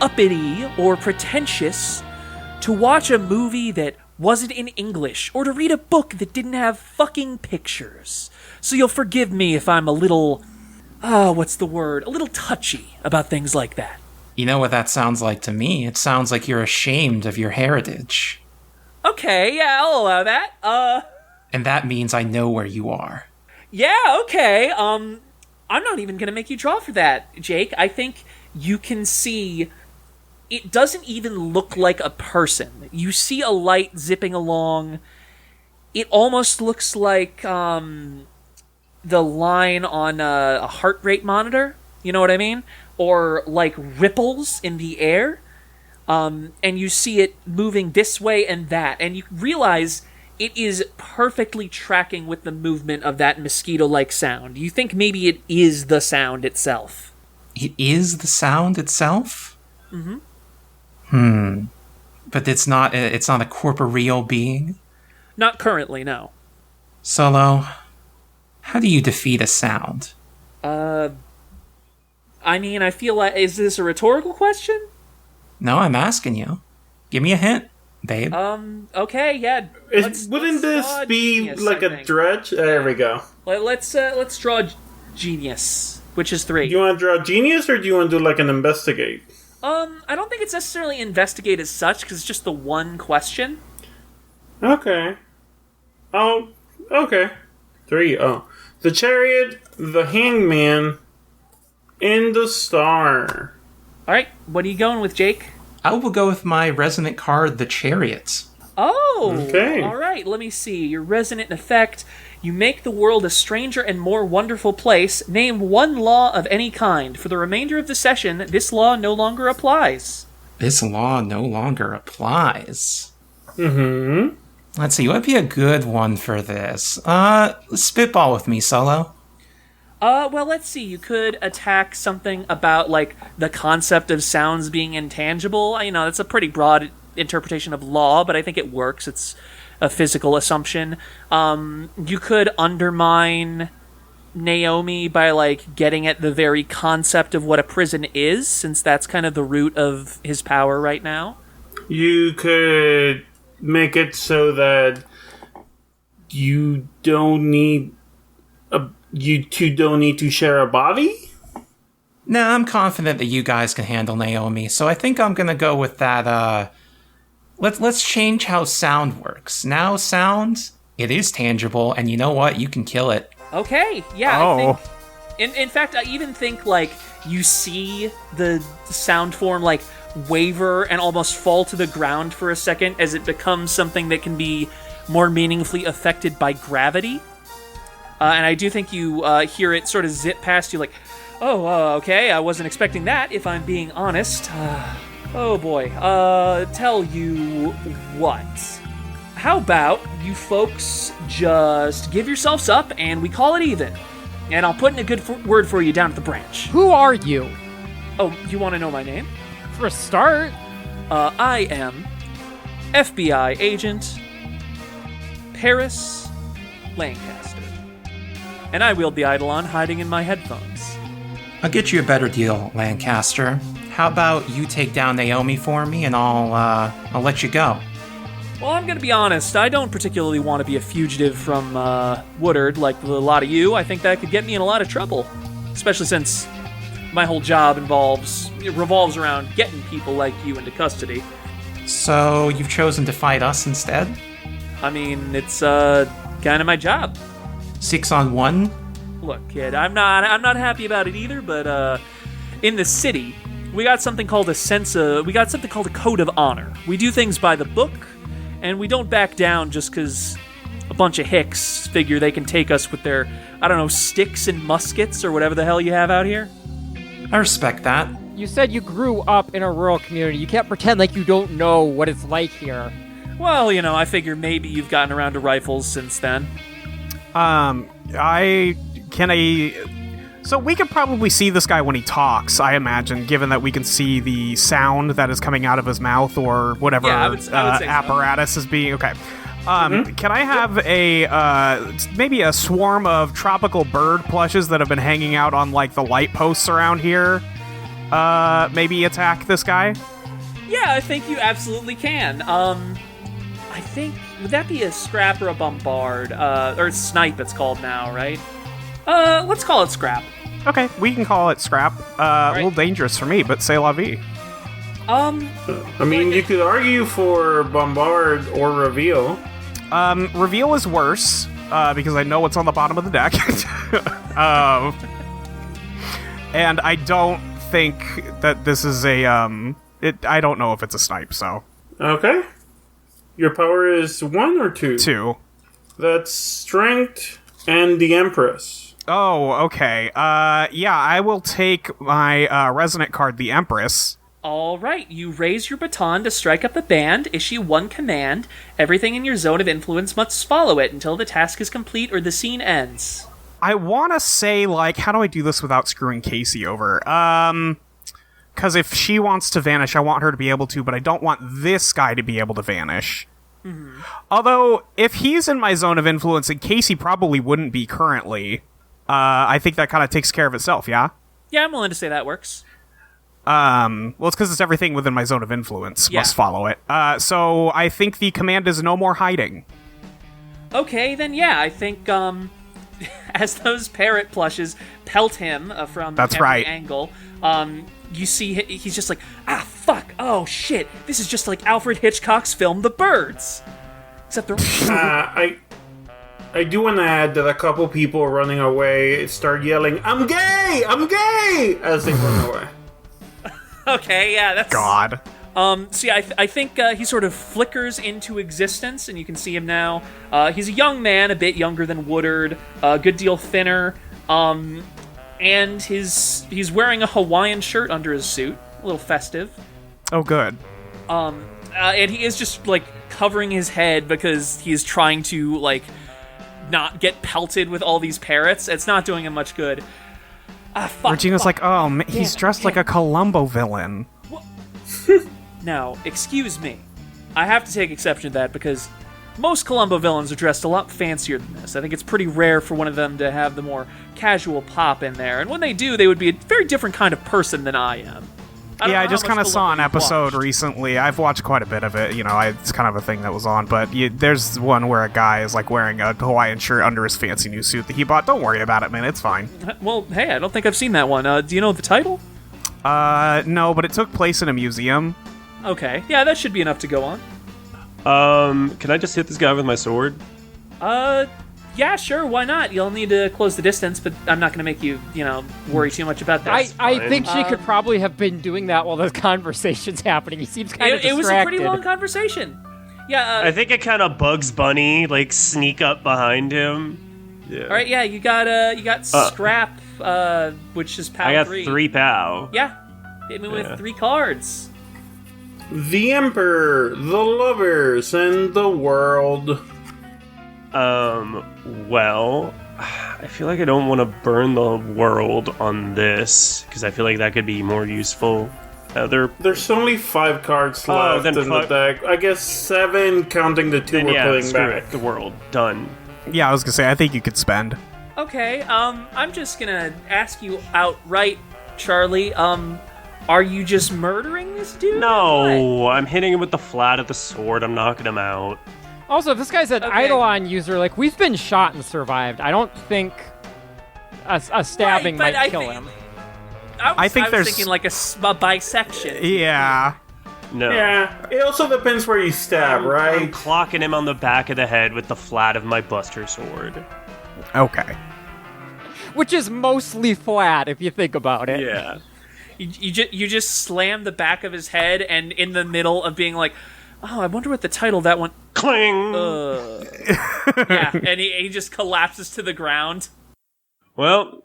uppity or pretentious to watch a movie that wasn't in English, or to read a book that didn't have fucking pictures. So you'll forgive me if I'm a little, what's the word? A little touchy about things like that. You know what that sounds like to me? It sounds like you're ashamed of your heritage. Okay, yeah, I'll allow that. And that means I know where you are. Yeah, okay, I'm not even gonna make you draw for that, Jake. I think you can see... It doesn't even look like a person. You see a light zipping along. It almost looks like the line on a heart rate monitor. You know what I mean? Or like ripples in the air. And you see it moving this way and that. And you realize it is perfectly tracking with the movement of that mosquito-like sound. You think maybe it is the sound itself. It is the sound itself? Mm-hmm. But it's not a corporeal being? Not currently, no. Solo, how do you defeat a sound? I mean, I feel like... Is this a rhetorical question? No, I'm asking you. Give me a hint, babe. Okay, yeah. Wouldn't this be genius, like I a think. dredge? There we go. Let's draw genius, which is 3. Do you want to draw genius, or do you want to do like an investigate? I don't think it's necessarily investigate as such, because it's just the one question. Okay. Oh, okay. 3. Oh. The chariot, the hangman, and the star. Alright, what are you going with, Jake? I will go with my resonant card, the chariot. Oh! Okay. Alright, let me see. Your resonant effect. You make the world a stranger and more wonderful place. Name one law of any kind. For the remainder of the session, this law no longer applies. This law no longer applies. Mm-hmm. Let's see, what would be a good one for this? Spitball with me, Solo. Well, let's see. You could attack something about, like, the concept of sounds being intangible. You know, that's a pretty broad interpretation of law, but I think it works. It's a physical assumption. You could undermine Naomi by, like, getting at the very concept of what a prison is, since that's kind of the root of his power right now. You could make it so that you don't need you two don't need to share a body? Nah, I'm confident that you guys can handle Naomi, so I think I'm gonna go with that, Let's change how sound works. Now sound, it is tangible, and you know what? You can kill it. Okay, yeah, Oh. I think... In fact, I even think, like, you see the sound form, like, waver and almost fall to the ground for a second as it becomes something that can be more meaningfully affected by gravity. And I do think you hear it sort of zip past you like, okay, I wasn't expecting that, if I'm being honest. Oh boy, tell you what. How about you folks just give yourselves up and we call it even? And I'll put in a good word for you down at the branch. Who are you? Oh, you want to know my name? For a start, I am FBI agent Paris Lancaster. And I wield the Eidolon hiding in my headphones. I'll get you a better deal, Lancaster. How about you take down Naomi for me, and I'll let you go. Well, I'm gonna be honest, I don't particularly want to be a fugitive from Woodard like a lot of you. I think that could get me in a lot of trouble. Especially since my whole job revolves around getting people like you into custody. So, you've chosen to fight us instead? I mean, it's kind of my job. 6-on-1? Look, kid, I'm not happy about it either, but in the city, we got something called a code of honor. We do things by the book, and we don't back down just because a bunch of hicks figure they can take us with their, I don't know, sticks and muskets or whatever the hell you have out here. I respect that. you said you grew up in a rural community. You can't pretend like you don't know what it's like here. Well, you know, I figure maybe you've gotten around to rifles since then. So we could probably see this guy when he talks, I imagine, given that we can see the sound that is coming out of his mouth or whatever I would say apparatus is being... Okay. Can I have maybe a swarm of tropical bird plushes that have been hanging out on, like, the light posts around here maybe attack this guy? Yeah, I think you absolutely can. I think, would that be a scrap or a bombard? Or snipe it's called now, right? Let's call it scrap. Okay, we can call it scrap. A little dangerous for me, but c'est la vie. I mean, you could argue for bombard or reveal. Reveal is worse, because I know what's on the bottom of the deck. And I don't think that this is a, I don't know if it's a snipe, so. Okay. Your power is 1 or 2? 2. That's strength and the Empress. Oh, okay. Yeah, I will take my, resonant card, the Empress. All right, you raise your baton to strike up the band, issue 1 command. Everything in your zone of influence must follow it until the task is complete or the scene ends. I want to say, like, how do I do this without screwing Kacey over? Because if she wants to vanish, I want her to be able to, but I don't want this guy to be able to vanish. Mm-hmm. Although, if he's in my zone of influence, and Kacey probably wouldn't be currently, I think that kind of takes care of itself, yeah? Yeah, I'm willing to say that works. Well, it's because it's everything within my zone of influence must follow it. So I think the command is no more hiding. Okay, then yeah, I think, as those parrot plushes pelt him from every angle, you see he's just like, fuck, oh shit, this is just like Alfred Hitchcock's film The Birds. Except they're... I do want to add that a couple people running away start yelling, I'm gay, as they run away. Okay, yeah, that's... God. So yeah, I think he sort of flickers into existence, and you can see him now. He's a young man, a bit younger than Woodard, a good deal thinner, and he's wearing a Hawaiian shirt under his suit, a little festive. Oh, good. And he is just, like, covering his head because he's trying to, like, not get pelted with all these parrots. It's not doing him much good. Fuck, Regina's like, oh, he's dressed like a Columbo villain. Now, excuse me. I have to take exception to that because most Columbo villains are dressed a lot fancier than this. I think it's pretty rare for one of them to have the more casual pop in there. And when they do, they would be a very different kind of person than I am. I just kind of saw an episode recently. I've watched quite a bit of it. You know, it's kind of a thing that was on. But there's one where a guy is like wearing a Hawaiian shirt under his fancy new suit that he bought. Don't worry about it, man. It's fine. Well, hey, I don't think I've seen that one. Do you know the title? No, but it took place in a museum. Okay. Yeah, that should be enough to go on. Can I just hit this guy with my sword? Yeah, sure, why not? You'll need to close the distance, but I'm not going to make you, worry too much about that. I think she could probably have been doing that while the conversation's happening. He seems kind of distracted. It was a pretty long conversation. Yeah, I think it kind of Bugs Bunny, like, sneak up behind him. Yeah. All right, yeah, you got Scrap, which is POW 3. I got 3 POW. Yeah, hit me with 3 cards. The Emperor, the Lovers, and the World. Well, I feel like I don't want to burn the world on this, because I feel like that could be more useful. There's only 5 cards left in the deck. I guess 7, counting the 2 we're putting back. The world. Done. Yeah, I was going to say, I think you could spend. Okay, I'm just going to ask you outright, Charlie, are you just murdering this dude? No, I'm hitting him with the flat of the sword. I'm knocking him out. Also, if this guy's an Eidolon user, like, we've been shot and survived. I don't think a stabbing might kill him. I was thinking like a bisection. Yeah. No. Yeah, it also depends where you stab, right? I'm clocking him on the back of the head with the flat of my Buster Sword. Okay. Which is mostly flat, if you think about it. Yeah. You just slam the back of his head, and in the middle of being like, oh, I wonder what the title that one... Cling! Yeah, and he just collapses to the ground. Well,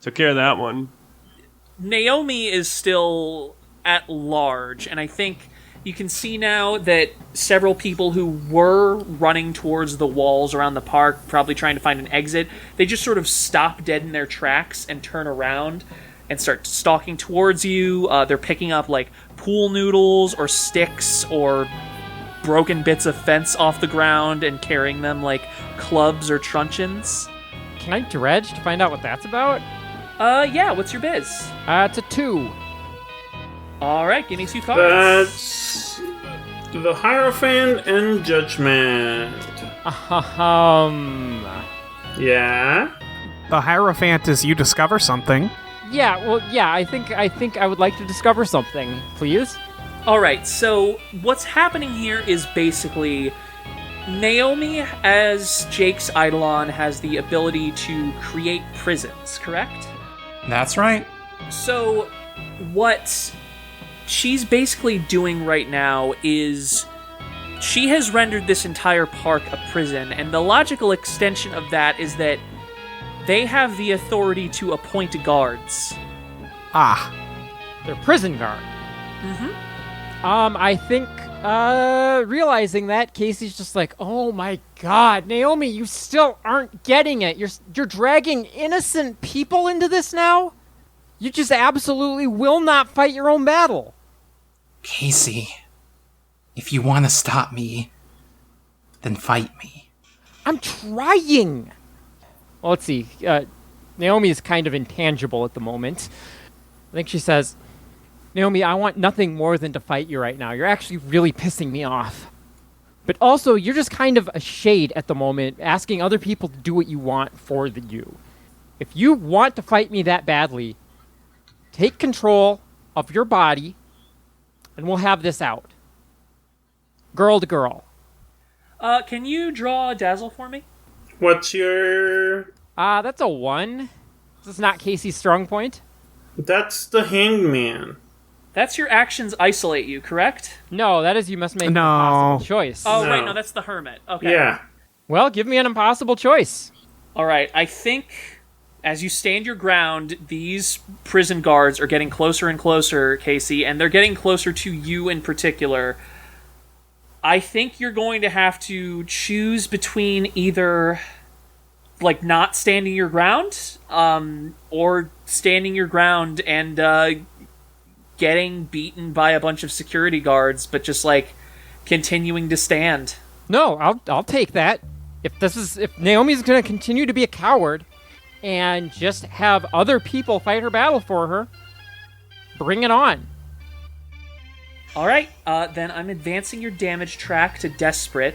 took care of that one. Naomi is still at large, and I think you can see now that several people who were running towards the walls around the park, probably trying to find an exit, they just sort of stop dead in their tracks and turn around and start stalking towards you. They're picking up, like, pool noodles or sticks or broken bits of fence off the ground and carrying them like clubs or truncheons. Can I dredge to find out what that's about? Yeah, what's your biz? It's a 2. Alright, give me 2 cards. The Hierophant and Judgment. Yeah? The Hierophant is you discover something. Yeah, well, yeah, I think I would like to discover something, please. Alright, so what's happening here is basically Naomi, as Jake's Eidolon, has the ability to create prisons, correct? That's right. So, what she's basically doing right now is she has rendered this entire park a prison, and the logical extension of that is that they have the authority to appoint guards. Ah. They're prison guard. I think, realizing that, Kacey's just like, oh my god, Naomi, you still aren't getting it. You're dragging innocent people into this now? You just absolutely will not fight your own battle. Kacey, if you want to stop me, then fight me. I'm trying. Well, let's see. Naomi is kind of intangible at the moment. I think she says, Naomi, I want nothing more than to fight you right now. You're actually really pissing me off. But also, you're just kind of a shade at the moment, asking other people to do what you want for you. If you want to fight me that badly, take control of your body, and we'll have this out. Girl to girl. Can you draw a dazzle for me? What's your... That's a 1. This is not Kacey's strong point. That's the Hangman. That's your actions isolate you, correct? No, that is you must make an impossible choice. Oh, No. right, no, that's the Hermit. Okay. Yeah. Well, give me an impossible choice. Alright, I think as you stand your ground, these prison guards are getting closer and closer, Kacey, and they're getting closer to you in particular. I think you're going to have to choose between either, like, not standing your ground, or standing your ground and, getting beaten by a bunch of security guards, but just, like, continuing to stand. No, I'll take that. If Naomi's going to continue to be a coward and just have other people fight her battle for her, bring it on. Alright, then I'm advancing your damage track to Desperate.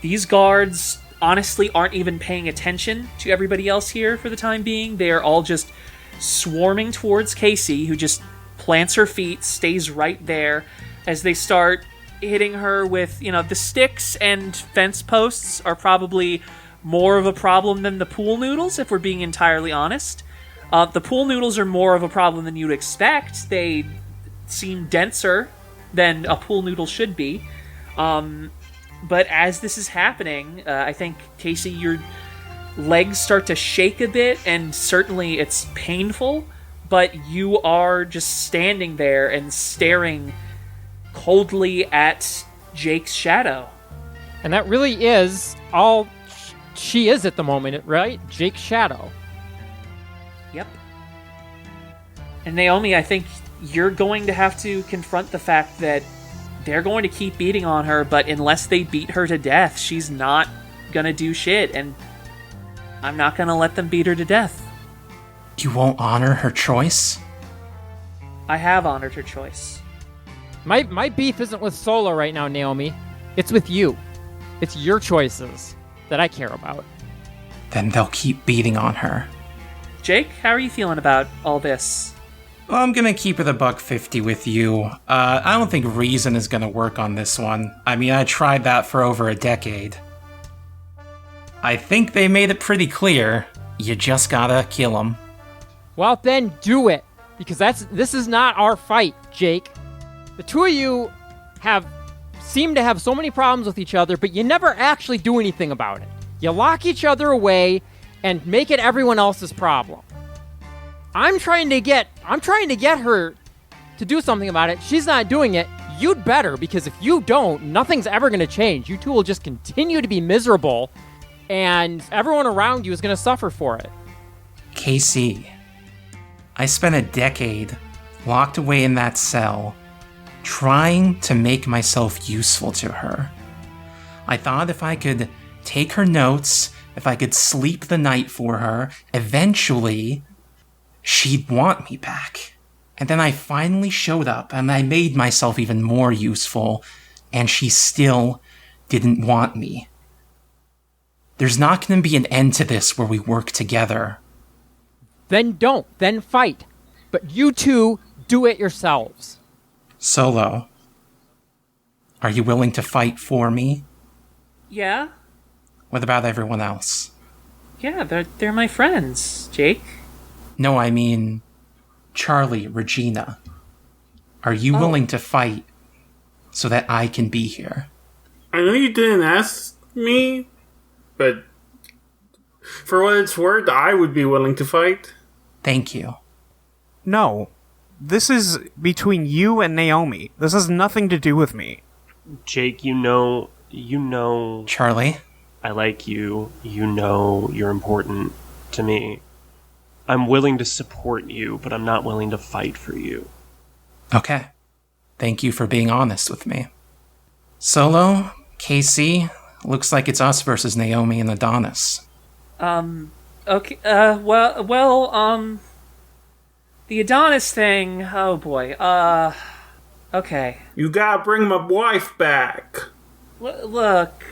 These guards honestly aren't even paying attention to everybody else here for the time being. They are all just swarming towards Kacey, who just plants her feet, stays right there, as they start hitting her with, the sticks and fence posts are probably more of a problem than the pool noodles, if we're being entirely honest. The pool noodles are more of a problem than you'd expect. They seem denser than a pool noodle should be. But as this is happening, I think, Kacey, your legs start to shake a bit, and certainly it's painful, but you are just standing there and staring coldly at Jake's shadow. And that really is all she is at the moment, right? Jake's shadow. Yep. And Naomi, I think you're going to have to confront the fact that they're going to keep beating on her, but unless they beat her to death, she's not gonna do shit, and I'm not gonna let them beat her to death. You won't honor her choice? I have honored her choice. My beef isn't with Solo right now, Naomi. It's with you. It's your choices that I care about. Then they'll keep beating on her. Jake, how are you feeling about all this? Well, I'm gonna keep it $150 with you. I don't think reason is gonna work on this one. I mean, I tried that for over a decade. I think they made it pretty clear. You just gotta kill him. Well, then do it, because this is not our fight, Jake. The two of you seem to have so many problems with each other, but you never actually do anything about it. You lock each other away and make it everyone else's problem. I'm trying to get her to do something about it. She's not doing it. You'd better, because if you don't, nothing's ever going to change. You two will just continue to be miserable, and everyone around you is going to suffer for it. Kacey, I spent a decade locked away in that cell, trying to make myself useful to her. I thought if I could take her notes, if I could sleep the night for her, eventually she'd want me back. And then I finally showed up, and I made myself even more useful, and she still didn't want me. There's not going to be an end to this where we work together. Then don't. Then fight. But you two, do it yourselves. Solo, are you willing to fight for me? Yeah? What about everyone else? Yeah, they're my friends, Jake. No, I mean Charlie, Regina. Are you willing to fight so that I can be here? I know you didn't ask me, but for what it's worth, I would be willing to fight. Thank you. No. This is between you and Naomi. This has nothing to do with me. Jake, you know, Charlie? I like you. You know you're important to me. I'm willing to support you, but I'm not willing to fight for you. Okay. Thank you for being honest with me. Solo, Kacey, looks like it's us versus Naomi and Adonis. Okay, the Adonis thing, oh boy, okay. You gotta bring my wife back. Look,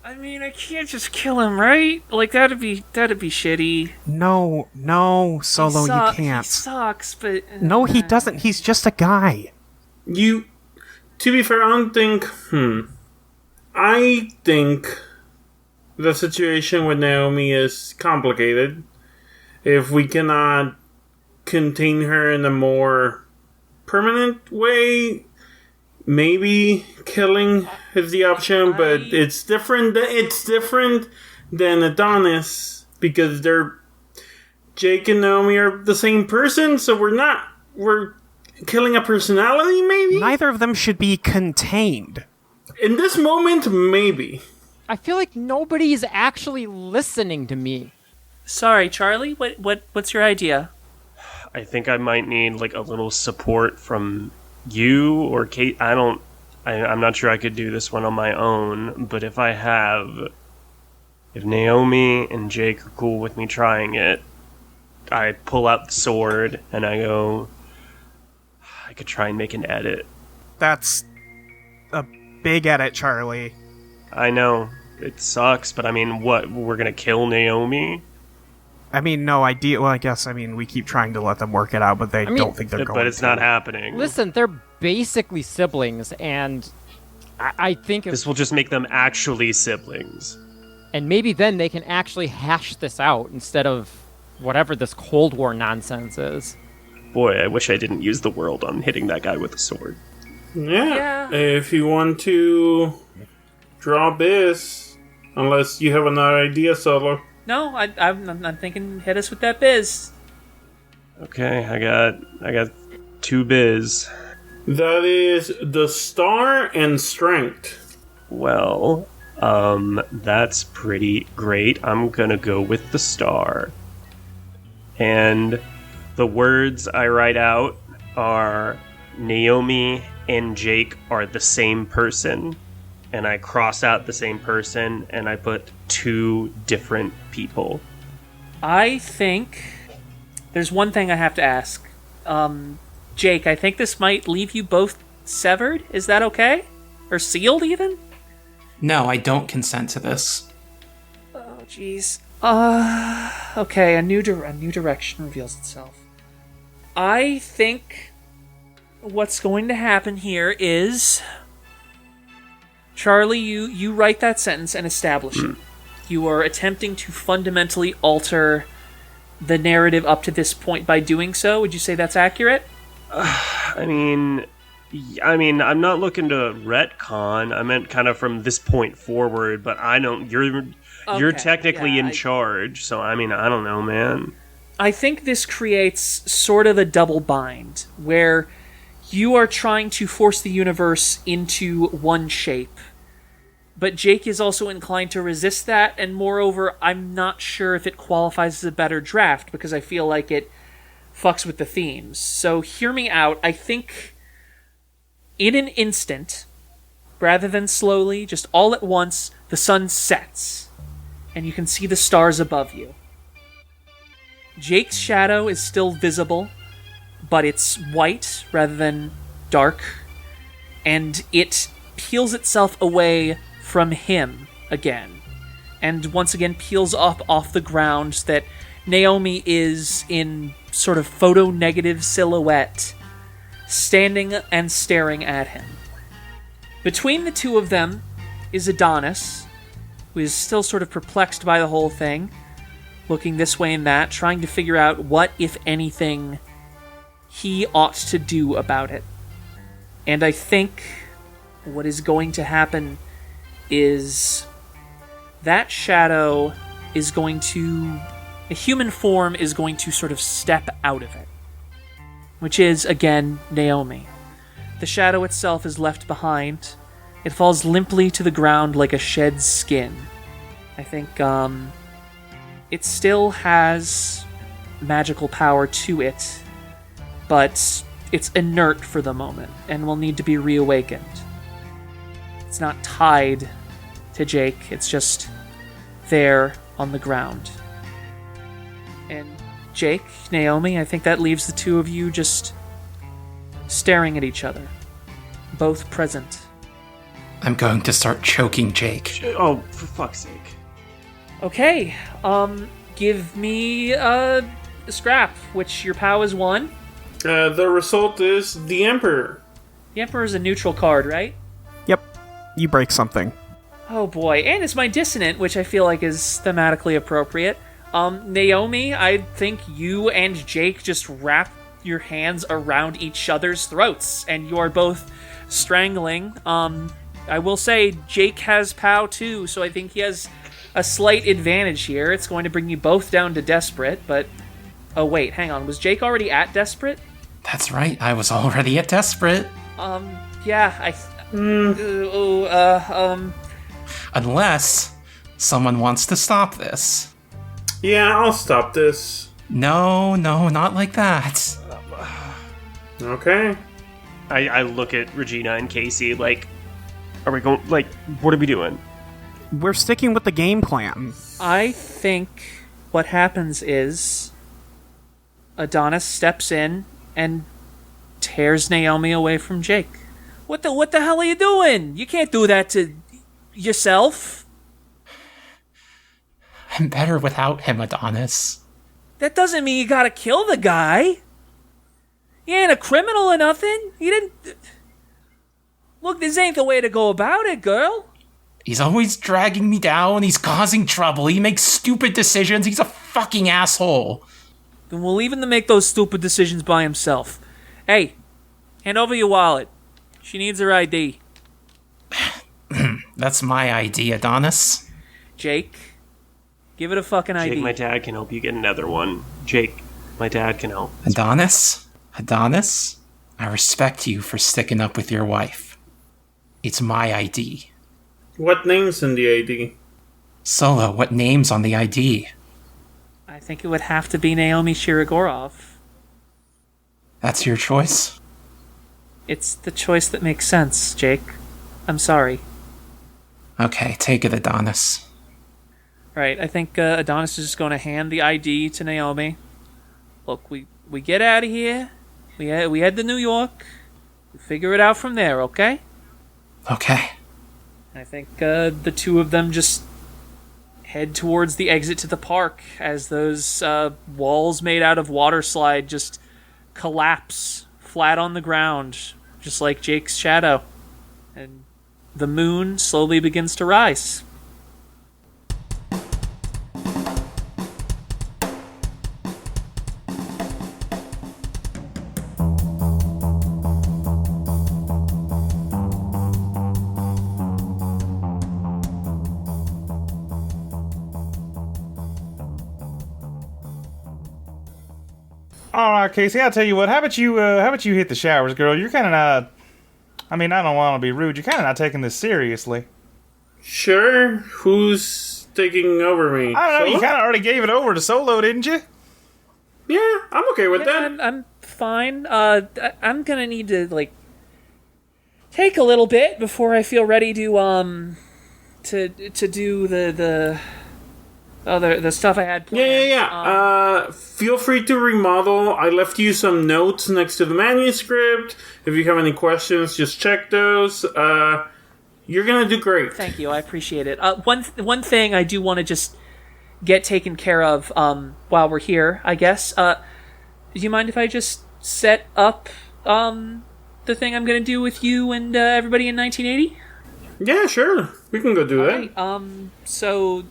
I mean, I can't just kill him, right? Like, that'd be shitty. No, Solo, you can't. He sucks, but... No, he doesn't. He's just a guy. To be fair, I think the situation with Naomi is complicated. If we cannot contain her in a more permanent way, maybe killing is the option, but it's different. It's different than Adonis because Jake and Naomi are the same person, so we're killing a personality, maybe? Neither of them should be contained. In this moment, maybe. I feel like nobody's actually listening to me. Sorry, Charlie, what's your idea? I think I might need, like, a little support from you or Kate. I'm not sure I could do this one on my own, but if Naomi and Jake are cool with me trying it, I pull out the sword and I go, I could try and make an edit. That's a big edit, Charlie. I know, it sucks, but I mean, what, we're gonna kill Naomi? I mean, no idea. Well, I guess, we keep trying to let them work it out, but they don't think they're going to. But it's not happening. Listen, they're basically siblings, and I think... This will just make them actually siblings. And maybe then they can actually hash this out instead of whatever this Cold War nonsense is. Boy, I wish I didn't use the world on hitting that guy with a sword. Yeah. If you want to draw this, unless you have another idea, Solo. No, I'm thinking hit us with that biz. Okay, I got 2 biz. That is the star and strength. Well, that's pretty great. I'm gonna go with the star. And the words I write out are Naomi and Jake are the same person. And I cross out the same person, and I put 2 different people. I think there's one thing I have to ask. Jake, I think this might leave you both severed. Is that okay? Or sealed, even? No, I don't consent to this. Oh, jeez. Okay, a new direction reveals itself. I think what's going to happen here is... Charlie, you write that sentence and establish it. You are attempting to fundamentally alter the narrative up to this point by doing so. Would you say that's accurate? I mean, I'm not looking to retcon. I meant kind of from this point forward, but I don't. You're technically in charge, so I don't know, man. I think this creates sort of a double bind where you are trying to force the universe into one shape. But Jake is also inclined to resist that, and moreover, I'm not sure if it qualifies as a better draft, because I feel like it fucks with the themes. So hear me out. I think in an instant, rather than slowly, just all at once, the sun sets, and you can see the stars above you. Jake's shadow is still visible, but it's white rather than dark. and it peels itself away from him again. And once again peels up off the ground so that Naomi is in sort of photo-negative silhouette, standing and staring at him. Between the two of them is Adonis, who is still sort of perplexed by the whole thing, looking this way and that, trying to figure out what, if anything, he ought to do about it. And I think what is going to happen is that shadow is going to... a human form is going to sort of step out of it. Which is, again, Naomi. The shadow itself is left behind. It falls limply to the ground like a shed skin. I think, it still has magical power to it, but it's inert for the moment and will need to be reawakened. It's not tied to Jake, it's just there on the ground. And Jake, Naomi, I think that leaves the two of you just staring at each other, both present. I'm going to start choking Jake. Oh, for fuck's sake. Okay, give me a scrap, which your POW is 1. The result is the Emperor. The Emperor is a neutral card, right? Yep. You break something. Oh boy, and it's my dissonant, which I feel like is thematically appropriate. Naomi, I think you and Jake just wrap your hands around each other's throats, and you are both strangling. I will say, Jake has POW too, so I think he has a slight advantage here. It's going to bring you both down to desperate, but... oh wait, hang on, was Jake already at desperate? That's right, I was already at desperate. Yeah, Unless someone wants to stop this. Yeah, I'll stop this. No, not like that. Okay. I look at Regina and Kacey like, are we going, like, what are we doing? We're sticking with the game plan. I think what happens is Adonis steps in and tears Naomi away from Jake. What the hell are you doing? You can't do that to yourself. I'm better without him, Adonis. That doesn't mean you gotta kill the guy. He ain't a criminal or nothing. He didn't... Look, this ain't the way to go about it, girl. He's always dragging me down. He's causing trouble. He makes stupid decisions. He's a fucking asshole. Then we'll leave him to make those stupid decisions by himself. Hey, hand over your wallet. She needs her ID. That's my ID, Adonis. Jake, give it a fucking ID. Jake, my dad can help you get another one. Jake, my dad can help. Adonis, I respect you for sticking up with your wife. It's my ID. What name's in the ID? Solo, what name's on the ID? I think it would have to be Naomi Shirogorov. That's your choice? It's the choice that makes sense, Jake. I'm sorry. Okay, take it, Adonis. Right, I think Adonis is just going to hand the ID to Naomi. Look, we get out of here. We head to New York. We figure it out from there, okay? Okay. I think the two of them just head towards the exit to the park as those walls made out of water slide just collapse flat on the ground, just like Jake's shadow. And the moon slowly begins to rise. All right, Kacey, I'll tell you what. How about you hit the showers, girl? You're kind of not... I mean, I don't want to be rude. You're kind of not taking this seriously. Sure. Who's taking over me? I don't know. Solo? You kind of already gave it over to Solo, didn't you? Yeah, I'm okay with that. I'm fine. I'm gonna need to, like, take a little bit before I feel ready to do the Oh, the stuff I had planned. Yeah. Feel free to remodel. I left you some notes next to the manuscript. If you have any questions, just check those. You're gonna do great. Thank you. I appreciate it. One thing I do want to just get taken care of while we're here, I guess. Do you mind if I just set up the thing I'm gonna do with you and everybody in 1980? Yeah, sure. We can go do that. Right. So,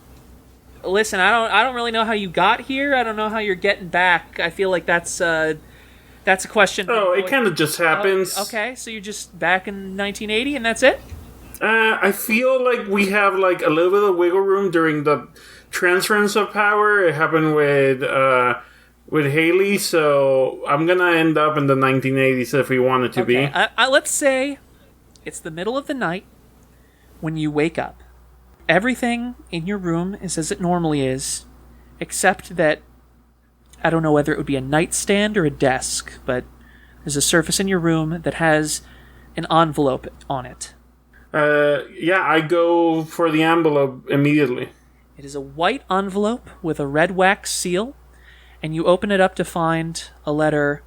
listen, I don't really know how you got here. I don't know how you're getting back. I feel like that's a question. Oh, it kind of just happens. Okay, so you're just back in 1980 and that's it? I feel like we have like a little bit of wiggle room during the transference of power. It happened with Haley, so I'm gonna end up in the 1980s if we want it to be. Let's say it's the middle of the night when you wake up. Everything in your room is as it normally is, except that I don't know whether it would be a nightstand or a desk, but there's a surface in your room that has an envelope on it. Yeah, I go for the envelope immediately. It is a white envelope with a red wax seal, and you open it up to find a letter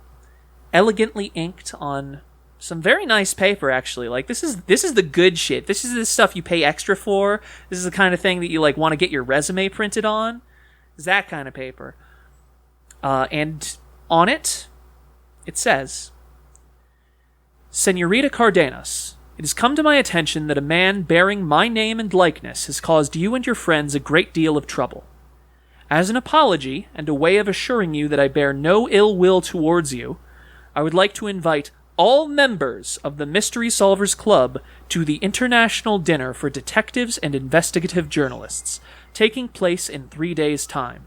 elegantly inked on some very nice paper, actually. Like, this is the good shit. This is the stuff you pay extra for. This is the kind of thing that you, like, want to get your resume printed on. It's that kind of paper. And on it, it says, Senorita Cardenas, it has come to my attention that a man bearing my name and likeness has caused you and your friends a great deal of trouble. As an apology, and a way of assuring you that I bear no ill will towards you, I would like to invite all members of the Mystery Solvers Club to the International Dinner for Detectives and Investigative Journalists, taking place in 3 days' time.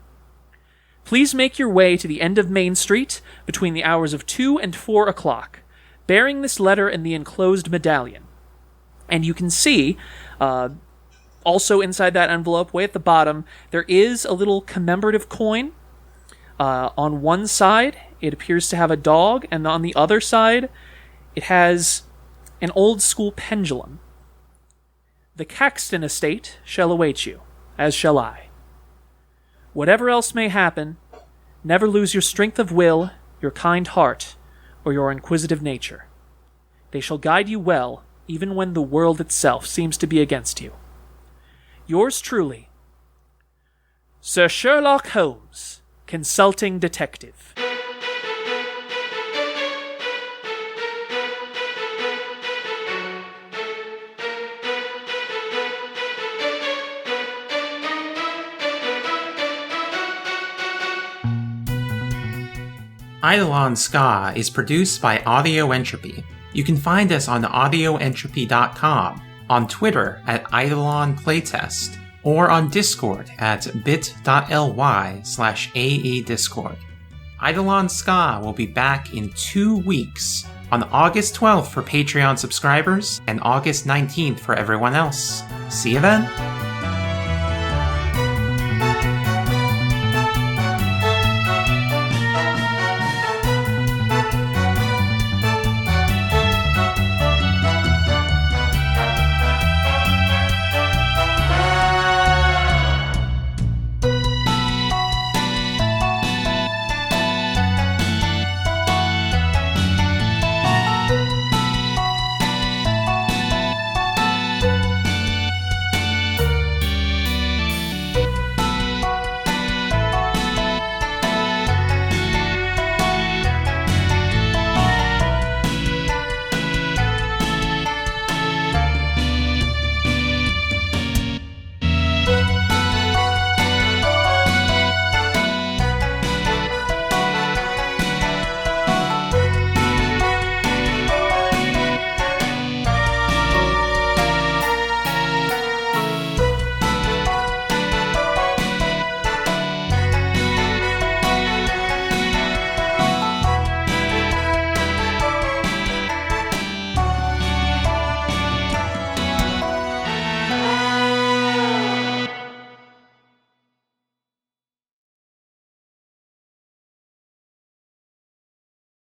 Please make your way to the end of Main Street between the hours of 2 and 4 o'clock, bearing this letter and the enclosed medallion. And you can see, also inside that envelope, way at the bottom, there is a little commemorative coin. On one side, it appears to have a dog, and on the other side, it has an old-school pendulum. The Caxton estate shall await you, as shall I. Whatever else may happen, never lose your strength of will, your kind heart, or your inquisitive nature. They shall guide you well, even when the world itself seems to be against you. Yours truly, Sir Sherlock Holmes, Consulting Detective. Eidolon SKA is produced by Audio Entropy. You can find us on audioentropy.com, on Twitter at Eidolon Playtest, or on Discord at bit.ly/AEDiscord. Eidolon SKA will be back in 2 weeks, on August 12th for Patreon subscribers and August 19th for everyone else. See you then!